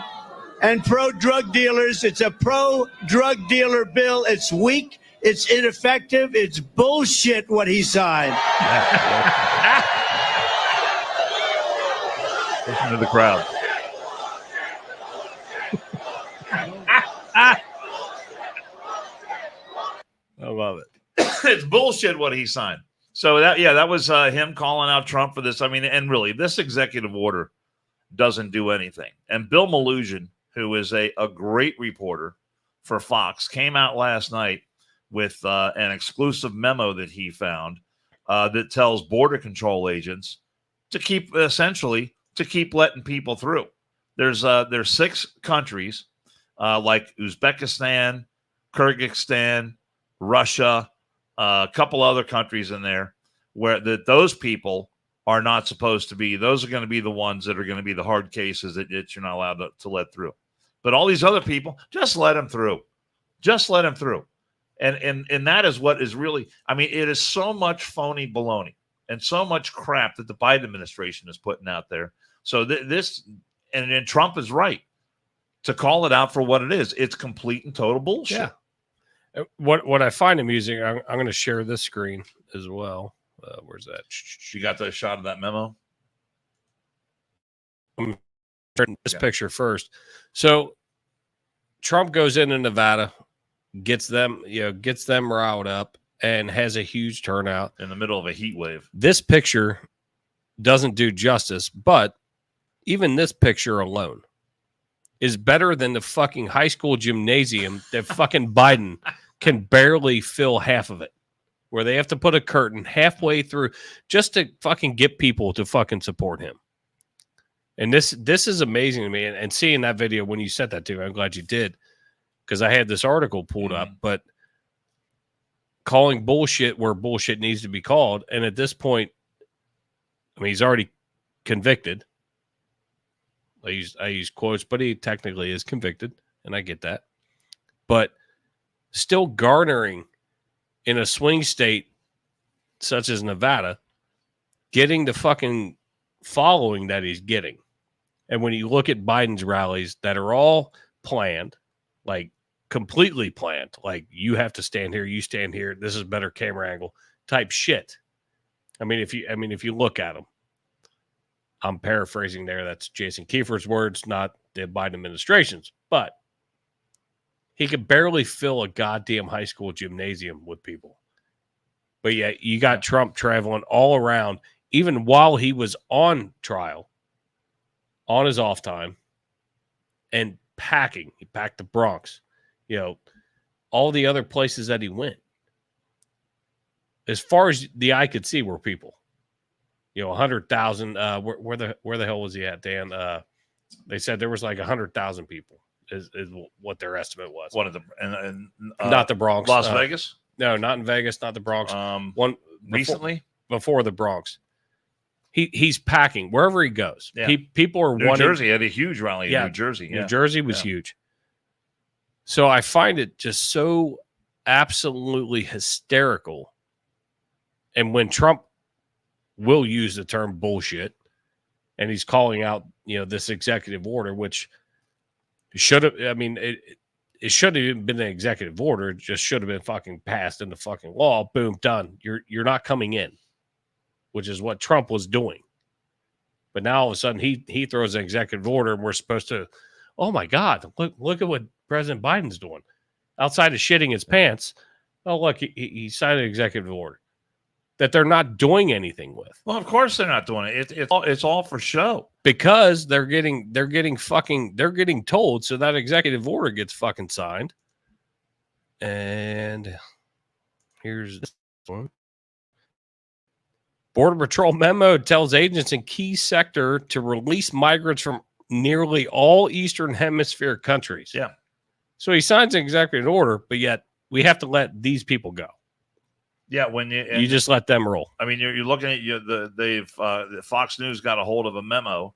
and pro-drug dealers. It's a pro-drug dealer bill. It's weak. It's ineffective. It's bullshit what he signed. Listen to the crowd. I love it. It's bullshit what he signed. So that was him calling out Trump for this. I mean, and really, this executive order doesn't do anything. And Bill Malugin, who is a great reporter for Fox, came out last night with an exclusive memo that he found that tells border control agents to keep letting people through. There's 6 countries like Uzbekistan, Kyrgyzstan, Russia, a couple other countries in there where those people are not supposed to be. Those are going to be the ones that are going to be the hard cases that you're not allowed to let through. But all these other people, just let them through. Just let them through. And that is what is really, I mean, it is so much phony baloney and so much crap that the Biden administration is putting out there. So and Trump is right to call it out for what it is. It's complete and total bullshit. Yeah. What I find amusing, I'm going to share this screen as well. Where's that? You got the shot of that memo? I'm sharing this picture first. So Trump goes into Nevada, gets them riled up, and has a huge turnout in the middle of a heat wave. This picture doesn't do justice, but even this picture alone is better than the fucking high school gymnasium that fucking Biden can barely fill half of it, where they have to put a curtain halfway through just to fucking get people to fucking support him. And this is amazing to me. And seeing that video when you sent that to me, I'm glad you did, because I had this article pulled up, but calling bullshit where bullshit needs to be called. And at this point, I mean, he's already convicted. I use quotes, but he technically is convicted, and I get that. But still garnering in a swing state such as Nevada, getting the fucking following that he's getting. And when you look at Biden's rallies that are all planned, like completely planned, like you have to stand here, you stand here, this is better camera angle type shit. I mean, if you look at them, I'm paraphrasing there. That's Jason Kiefer's words, not the Biden administration's, but he could barely fill a goddamn high school gymnasium with people. But yeah, you got Trump traveling all around, even while he was on trial, on his off time, and packing. He packed the Bronx, all the other places that he went. As far as the eye could see were people. 100,000. Where the hell was he at, Dan? They said there was like 100,000 people is what their estimate was. One of the not the Bronx, Las Vegas. No, not in Vegas, not the Bronx. One recently before the Bronx. He's packing wherever he goes. Yeah. People are New Jersey had a huge rally in New Jersey. New Jersey was huge. So I find it just so absolutely hysterical. And when Trump will use the term bullshit, and he's calling out, this executive order, which should have, it shouldn't have been an executive order. It just should have been fucking passed into fucking law. Boom, done. You're not coming in, which is what Trump was doing. But now all of a sudden he throws an executive order, and we're supposed to, oh my God, look at what President Biden's doing. Outside of shitting his pants, oh look, he signed an executive order that they're not doing anything with. Well, of course they're not doing it. It's all for show. Because they're getting told, so that executive order gets fucking signed. And here's this one. Border Patrol memo tells agents in key sector to release migrants from nearly all Eastern Hemisphere countries. Yeah. So he signs an executive order, but yet we have to let these people go. Yeah, when you just let them roll. I mean, you're looking at the Fox News got a hold of a memo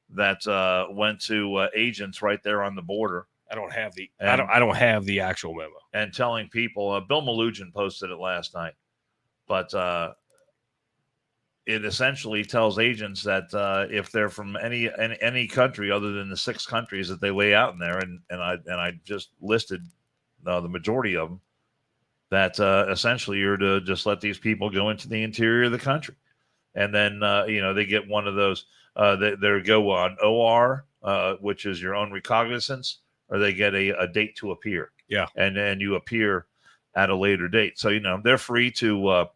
that went to agents right there on the border. I don't have the actual memo. And telling people, Bill Malugin posted it last night, but it essentially tells agents that if they're from any country other than the 6 countries that they lay out in there, and I just listed the majority of them, that essentially you're to just let these people go into the interior of the country. And then, they get one of those, they go on OR, which is your own recognizance, or they get a date to appear. Yeah. And then you appear at a later date. So, they're free to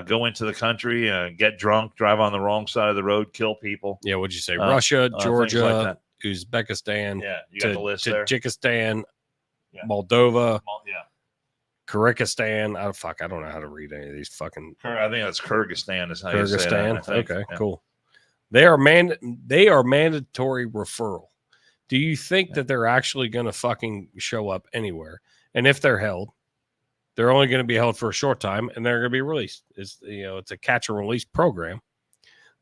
go into the country, get drunk, drive on the wrong side of the road, kill people. Yeah, what'd you say? Russia, Georgia, like Uzbekistan, yeah, you got the list there. Tajikistan, Yeah. Moldova, Yeah. Kyrgyzstan. I don't know how to read any of these fucking. I think that's Kyrgyzstan. Is how you say Kyrgyzstan. that, I think. Okay, Yeah. cool. They are mandatory referral. Do you think that they're actually going to fucking show up anywhere? And if they're held, they're only going to be held for a short time, and they're going to be released. It's a catch and release program.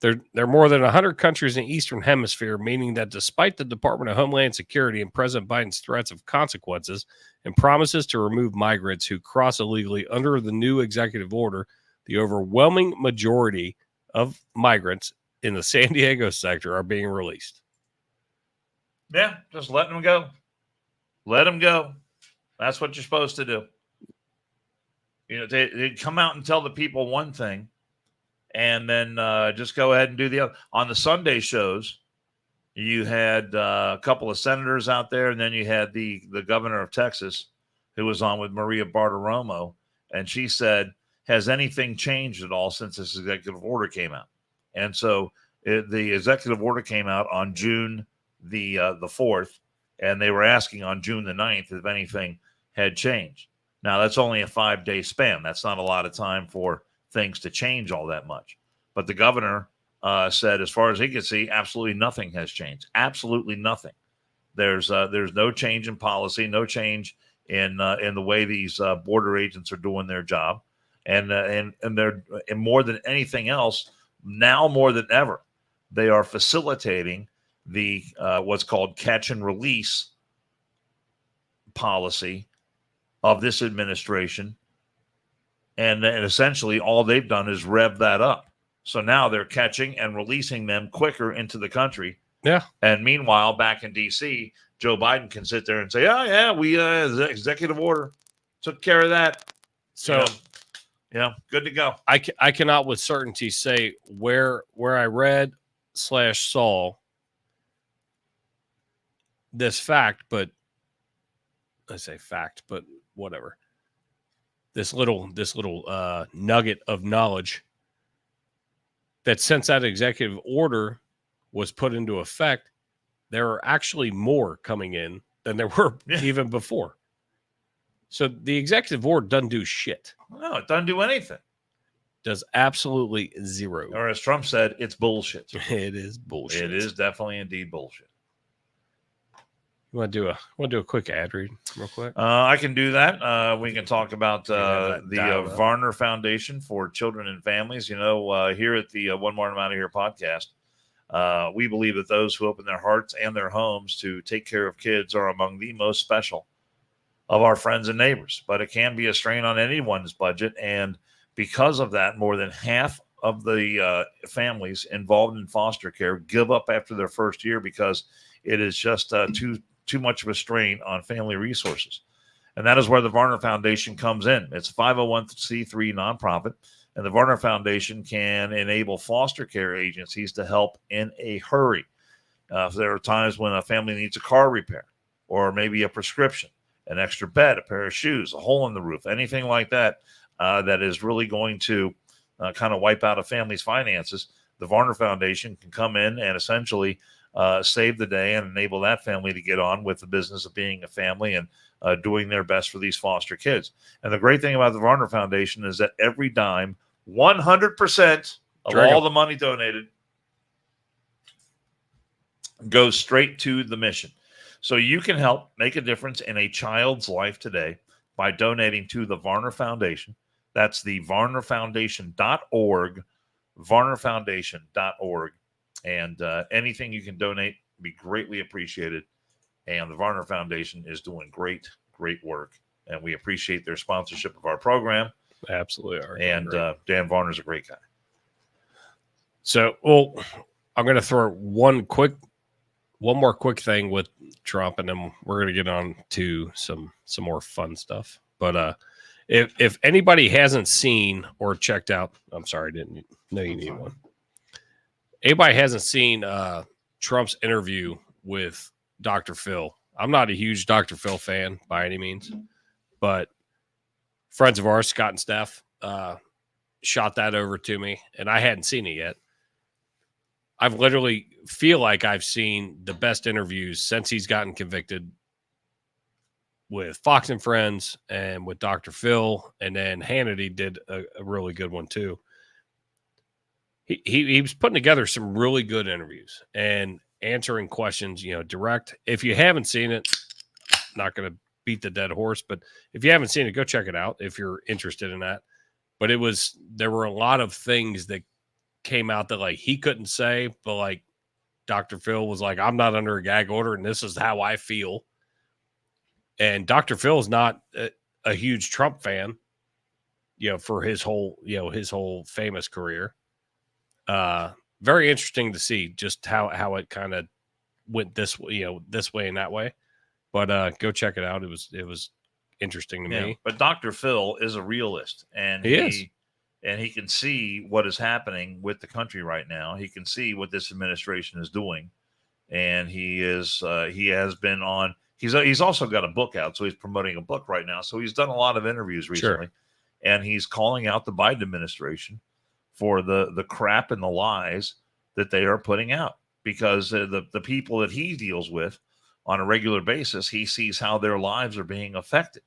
There are more than 100 countries in the Eastern Hemisphere, meaning that despite the Department of Homeland Security and President Biden's threats of consequences and promises to remove migrants who cross illegally under the new executive order, the overwhelming majority of migrants in the San Diego sector are being released. Yeah, just let them go. Let them go. That's what you're supposed to do. They come out and tell the people one thing, and then just go ahead and do the other. On the Sunday shows, you had a couple of senators out there, and then you had the governor of Texas, who was on with Maria Bartiromo, and she said, has anything changed at all since this executive order came out? And so the executive order came out on June the 4th, and they were asking on June the 9th if anything had changed. Now, that's only a 5-day span. That's not a lot of time for things to change all that much. But the governor said, as far as he could see, absolutely nothing has changed. Absolutely nothing. There's no change in policy, no change in the way these border agents are doing their job, and they're, and more than anything else, now more than ever, they are facilitating the what's called catch and release policy of this administration, and essentially all they've done is rev that up. So now they're catching and releasing them quicker into the country. Yeah. And meanwhile, back in D.C., Joe Biden can sit there and say, "Oh yeah, we executive order took care of that." So, good to go. I cannot with certainty say where I read / saw this fact, but I say fact, but whatever. This little nugget of knowledge that since that executive order was put into effect, there are actually more coming in than there were even before. So the executive order doesn't do shit. No, it doesn't do anything. Does absolutely zero. Or as Trump said, it's bullshit. It is bullshit. It is definitely indeed bullshit. You want to do a quick ad read real quick? I can do that. We can talk about the Varner Foundation for Children and Families. You know, here at the One More Amount of Here podcast, we believe that those who open their hearts and their homes to take care of kids are among the most special of our friends and neighbors. But it can be a strain on anyone's budget. And because of that, more than half of the families involved in foster care give up after their first year because it is just too much of a strain on family resources. And that is where the Varner Foundation comes in. It's a 501c3 nonprofit, and the Varner Foundation can enable foster care agencies to help in a hurry. There are times when a family needs a car repair, or maybe a prescription, an extra bed, a pair of shoes, a hole in the roof, anything like that, that is really going to kind of wipe out a family's finances. The Varner Foundation can come in and essentially save the day and enable that family to get on with the business of being a family and doing their best for these foster kids. And the great thing about the Varner Foundation is that every dime, 100% of all the money donated goes straight to the mission. So you can help make a difference in a child's life today by donating to the Varner Foundation. That's the varnerfoundation.org, varnerfoundation.org. And anything you can donate be greatly appreciated. And the Varner Foundation is doing great work. And we appreciate their sponsorship of our program. Absolutely are. And Dan Varner's a great guy. So, well, I'm going to throw one more quick thing with Trump, and then we're going to get on to some more fun stuff. But if anybody hasn't seen or checked out, I'm sorry, I didn't know you need one. Anybody hasn't seen Trump's interview with Dr. Phil. I'm not a huge Dr. Phil fan by any means, but friends of ours, Scott and Steph, shot that over to me, and I hadn't seen it yet. I've literally feel like I've seen the best interviews since he's gotten convicted with Fox and Friends and with Dr. Phil, and then Hannity did a really good one too. He was putting together some really good interviews and answering questions, direct. If you haven't seen it, not going to beat the dead horse, but if you haven't seen it, go check it out if you're interested in that. But there were a lot of things that came out that like he couldn't say, but like Dr. Phil was like, I'm not under a gag order and this is how I feel. And Dr. Phil is not a huge Trump fan, for his whole famous career. Very interesting to see just how it kind of went this way and that way. But go check it out. It was interesting to me. But Dr. Phil is a realist, and he can see what is happening with the country right now. He can see what this administration is doing, and he has been on. He's also got a book out, so he's promoting a book right now. So he's done a lot of interviews recently, and he's calling out the Biden administration for the crap and the lies that they are putting out, because the people that he deals with on a regular basis, he sees how their lives are being affected,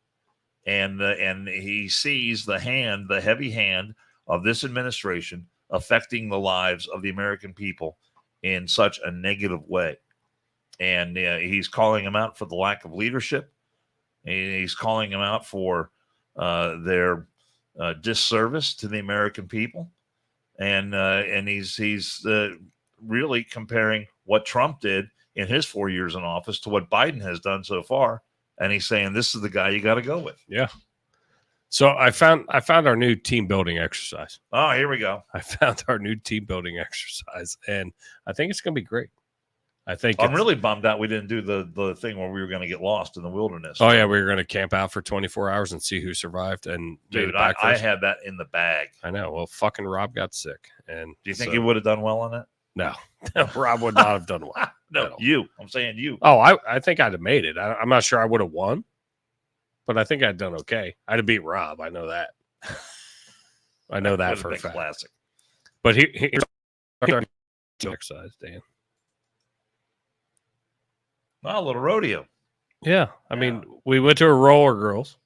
and he sees the heavy hand of this administration affecting the lives of the American people in such a negative way. And he's calling them out for the lack of leadership. And he's calling them out for their disservice to the American people. And he's really comparing what Trump did in his 4 years in office to what Biden has done so far. And he's saying, this is the guy you got to go with. Yeah. So I found our new team building exercise. Oh, here we go. I found our new team building exercise, and I think it's going to be great. I'm really bummed out we didn't do the thing where we were going to get lost in the wilderness. Oh, yeah, we were going to camp out for 24 hours and see who survived. And dude, I had that in the bag. I know. Well, fucking Rob got sick. And do you think he would have done well on that? No, Rob would not have done well. No, you. I'm saying you. Oh, I think I'd have made it. I'm not sure I would have won, but I think I'd done okay. I'd have beat Rob. I know that. I know that for a fact. Classic. But here's our exercise, Dan. Oh, a little rodeo. Yeah. I mean, we went to a Roller Girls.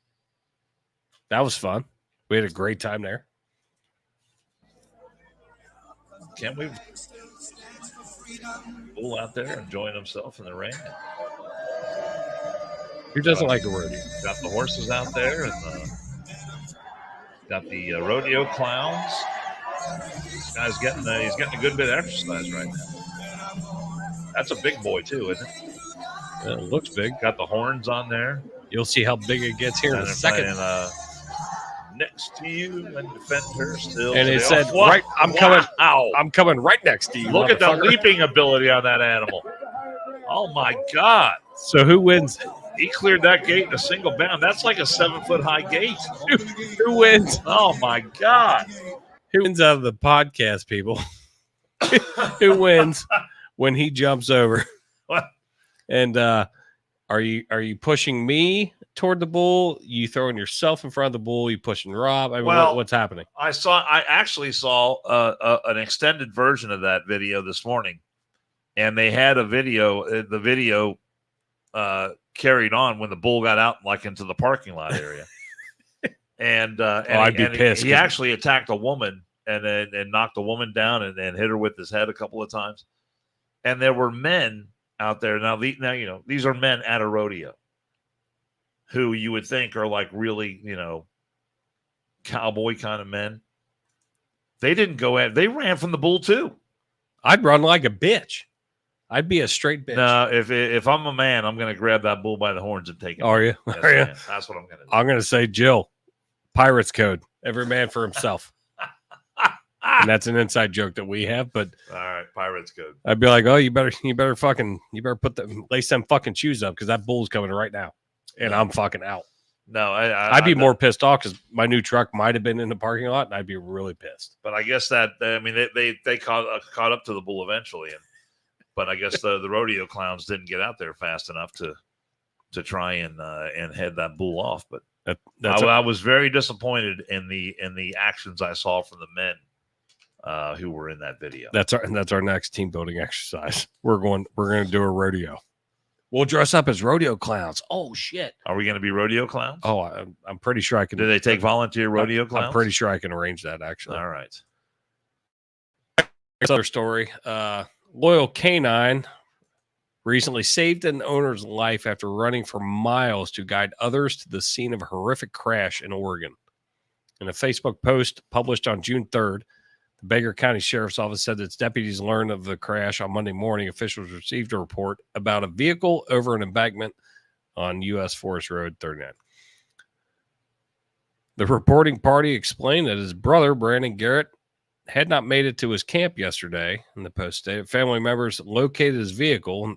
That was fun. We had a great time there. Can't we bull out there enjoying himself in the rain? Who doesn't like a rodeo? Got the horses out there and got the rodeo clowns. This guy's getting he's getting a good bit of exercise right now. That's a big boy too, isn't it? Yeah, it looks big. Got the horns on there. You'll see how big it gets here in a second. Playing, next to you and defend her still. And it said, "Right, I'm coming. I'm coming right next to you." Look at the leaping ability on that animal. Oh my God! So who wins? He cleared that gate in a single bound. That's like a 7-foot high gate. Who wins? Oh my God! Who wins out of the podcast, people? Who wins when he jumps over? What? And are you pushing me toward the bull? You throwing yourself in front of the bull? You pushing Rob? I mean, what's happening? I actually saw an extended version of that video this morning, and they had a video. The video carried on when the bull got out like into the parking lot area, and I'd be pissed. He actually attacked a woman and knocked a woman down and hit her with his head a couple of times. And there were men out there now. You know, these are men at a rodeo who you would think are like really, you know, cowboy kind of men. They didn't go at. They ran from the bull too. I'd run like a bitch. I'd be a straight bitch. No, if I'm a man, I'm going to grab that bull by the horns and take it. Are you? Yes, Are you? That's what I'm going to do. I'm going to say, Jill, Pirates Code. Every man for himself. And that's an inside joke that we have, but all right, Pirates Code. I'd be like, oh, you better lace them fucking shoes up because that bull's coming right now, and I'm fucking out. No, I'd be more pissed off because my new truck might have been in the parking lot, and I'd be really pissed. But I guess that they caught up to the bull eventually, but I guess the rodeo clowns didn't get out there fast enough to try and head that bull off. But I was very disappointed in the actions I saw from the men who were in that video. That's our next team building exercise. We're going to do a rodeo. We'll dress up as rodeo clowns. Oh shit! Are we going to be rodeo clowns? Oh, I'm pretty sure I can. Do they take volunteer rodeo clowns? I'm pretty sure I can arrange that. Actually. All right. Another story. Loyal canine recently saved an owner's life after running for miles to guide others to the scene of a horrific crash in Oregon. In a Facebook post published on June 3rd, the Baker County Sheriff's Office said its deputies learned of the crash on Monday morning. Officials received a report about a vehicle over an embankment on U.S. Forest Road 39. The reporting party explained that his brother, Brandon Garrett, had not made it to his camp yesterday. In the post stated, family members located his vehicle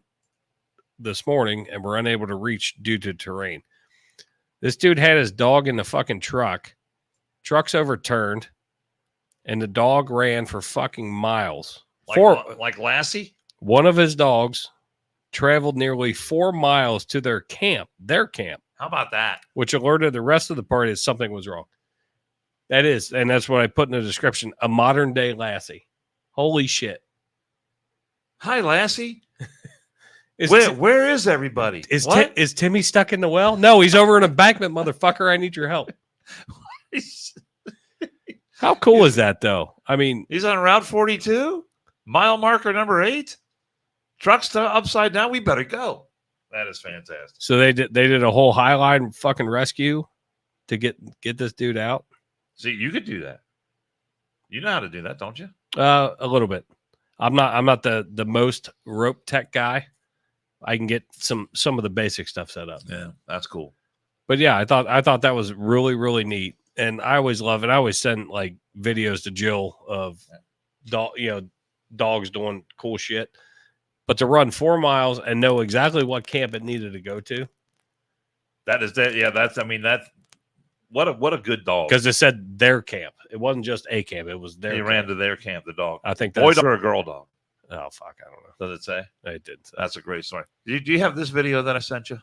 this morning and were unable to reach due to terrain. This dude had his dog in the fucking truck. Truck's overturned. And the dog ran for fucking miles. Like Lassie? One of his dogs traveled nearly 4 miles to their camp. How about that? Which alerted the rest of the party that something was wrong. That is, and that's what I put in the description, a modern day Lassie. Holy shit. Hi, Lassie. Where is everybody? Is Timmy stuck in the well? No, he's over an embankment, motherfucker. I need your help. How cool is that, though? I mean, he's on Route 42, mile marker number 8. Truck's upside down. We better go. That is fantastic. So they did a whole highline fucking rescue to get this dude out. See, you could do that. You know how to do that, don't you? A little bit. I'm not the most rope tech guy. I can get some of the basic stuff set up. Yeah, that's cool. But yeah, I thought that was really, really neat. And I always love it. I always send like videos to Jill of dogs doing cool shit. But to run 4 miles and know exactly what camp it needed to go to. That is that. Yeah, that's. I mean, that's what a good dog. Because it said their camp. It wasn't just a camp. It was their. He ran to their camp. The dog. I think boy that's dog or a girl dog. Oh fuck, I don't know. Does it say? It did. That's a great story. Do you have this video that I sent you?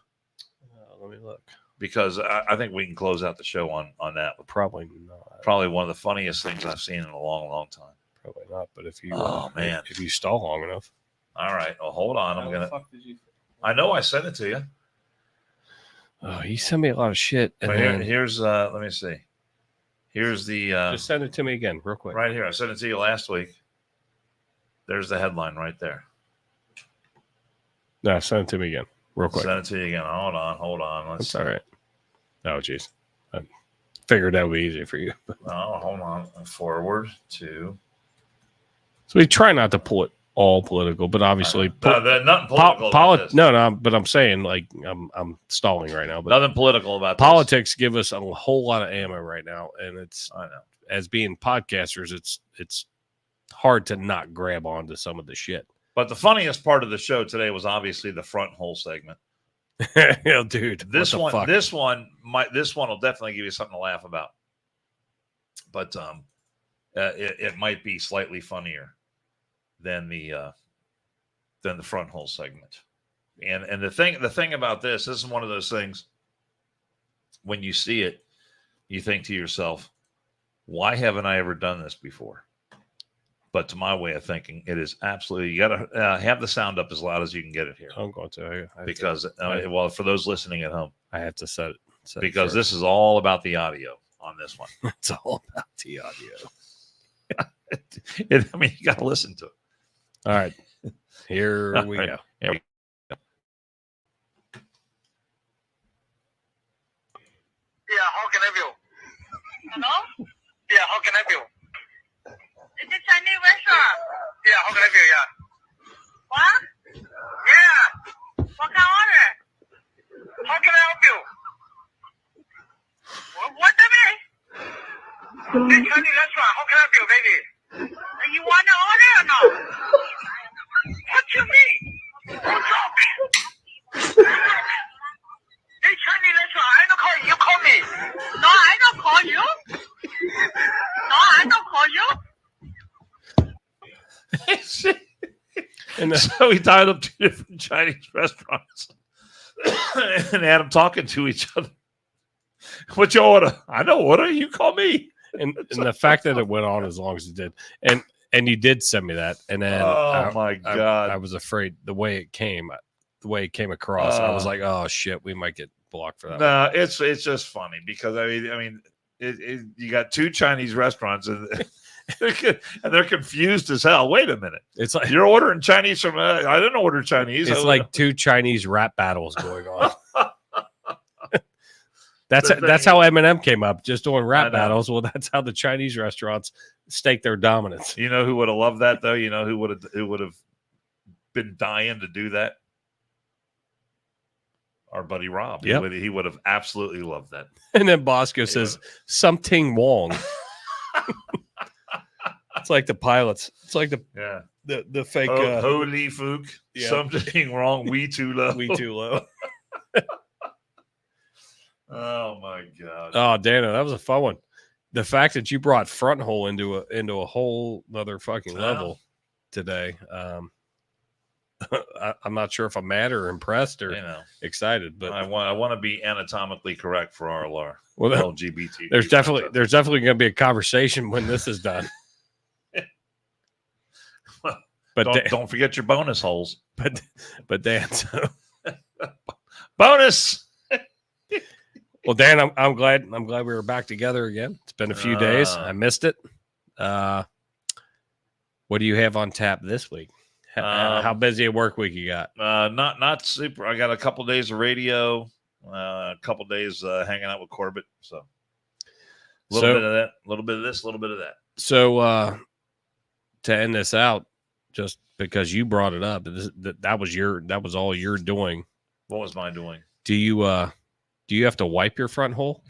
Let me look. Because I think we can close out the show on that. Probably not. Probably one of the funniest things I've seen in a long, long time. Probably not. But if you, man, if you stall long enough. All right. Well, hold on. I know I sent it to you. Oh, he sent me a lot of shit. And here's let me see. Here's the just send it to me again, real quick. Right here. I sent it to you last week. There's the headline right there. No, send it to me again, real quick. Send it to you again. Hold on. That's all right. Oh, jeez. I figured that would be easy for you. Oh, hold on. Forward to. So we try not to pull it all political, but obviously, nothing political. No. But I'm saying, like, I'm stalling right now. But nothing political about politics. Give us a whole lot of ammo right now, and it's. I know. As being podcasters, it's hard to not grab onto some of the shit. But the funniest part of the show today was obviously the front hole segment. Dude, this one will definitely give you something to laugh about. But it might be slightly funnier than the front hole segment. And the thing about this is one of those things. When you see it, you think to yourself, "Why haven't I ever done this before?" But to my way of thinking, it is absolutely, you got to have the sound up as loud as you can get it here. I'm going to. Because, for those listening at home, I have to set it. Because this is all about the audio on this one. It's all about the audio. I mean, you got to listen to it. All right. Here we go. Here we go. Yeah, how can I help you? Hello? Yeah, how can I help you? Is it Chinese restaurant? Yeah, how can I help you? Yeah. What? Yeah. What can I order? How can I help you? What the mean? This Chinese restaurant, how can I help you, baby? You want to order or no? What you mean? What's up? This Chinese restaurant, I don't call you. You call me. No, I don't call you. No, I don't call you. And so he tied up 2 different Chinese restaurants and had them talking to each other. What you order? I don't order. You call me. And the fact that it went on as long as it did, and you did send me that, and then my God, I was afraid the way it came across. I was like, oh shit, we might get blocked for that. No, it's just funny because I mean, you got 2 Chinese restaurants and they're confused as hell. Wait a minute, it's like you're ordering Chinese from. I didn't order Chinese. It's like 2 Chinese rap battles going on. That's how Eminem came up, just doing rap battles. Well, that's how the Chinese restaurants stake their dominance. You know who would have loved that though? You know who would have been dying to do that? Our buddy Rob. Yep. He would have absolutely loved that. And then Bosco says something wrong. It's like the pilots. It's like the fake holy fook. Yeah. Something wrong. We too low. We too low. Oh my God. Oh, Dana, that was a fun one. The fact that you brought front hole into a whole other fucking level today. I'm not sure if I'm mad or impressed or excited, but I want to be anatomically correct for our LGBT. There's definitely going to be a conversation when this is done. But don't forget your bonus holes. But Dan, so bonus. Well, Dan, I'm glad we were back together again. It's been a few days. I missed it. What do you have on tap this week? How busy a work week you got? Not super. I got a couple days of radio, a couple days hanging out with Corbett. So a little bit of that, a little bit of this, a little bit of that. So to end this out, just because you brought it up, that was all you're doing. What was mine doing? Do you have to wipe your front hole?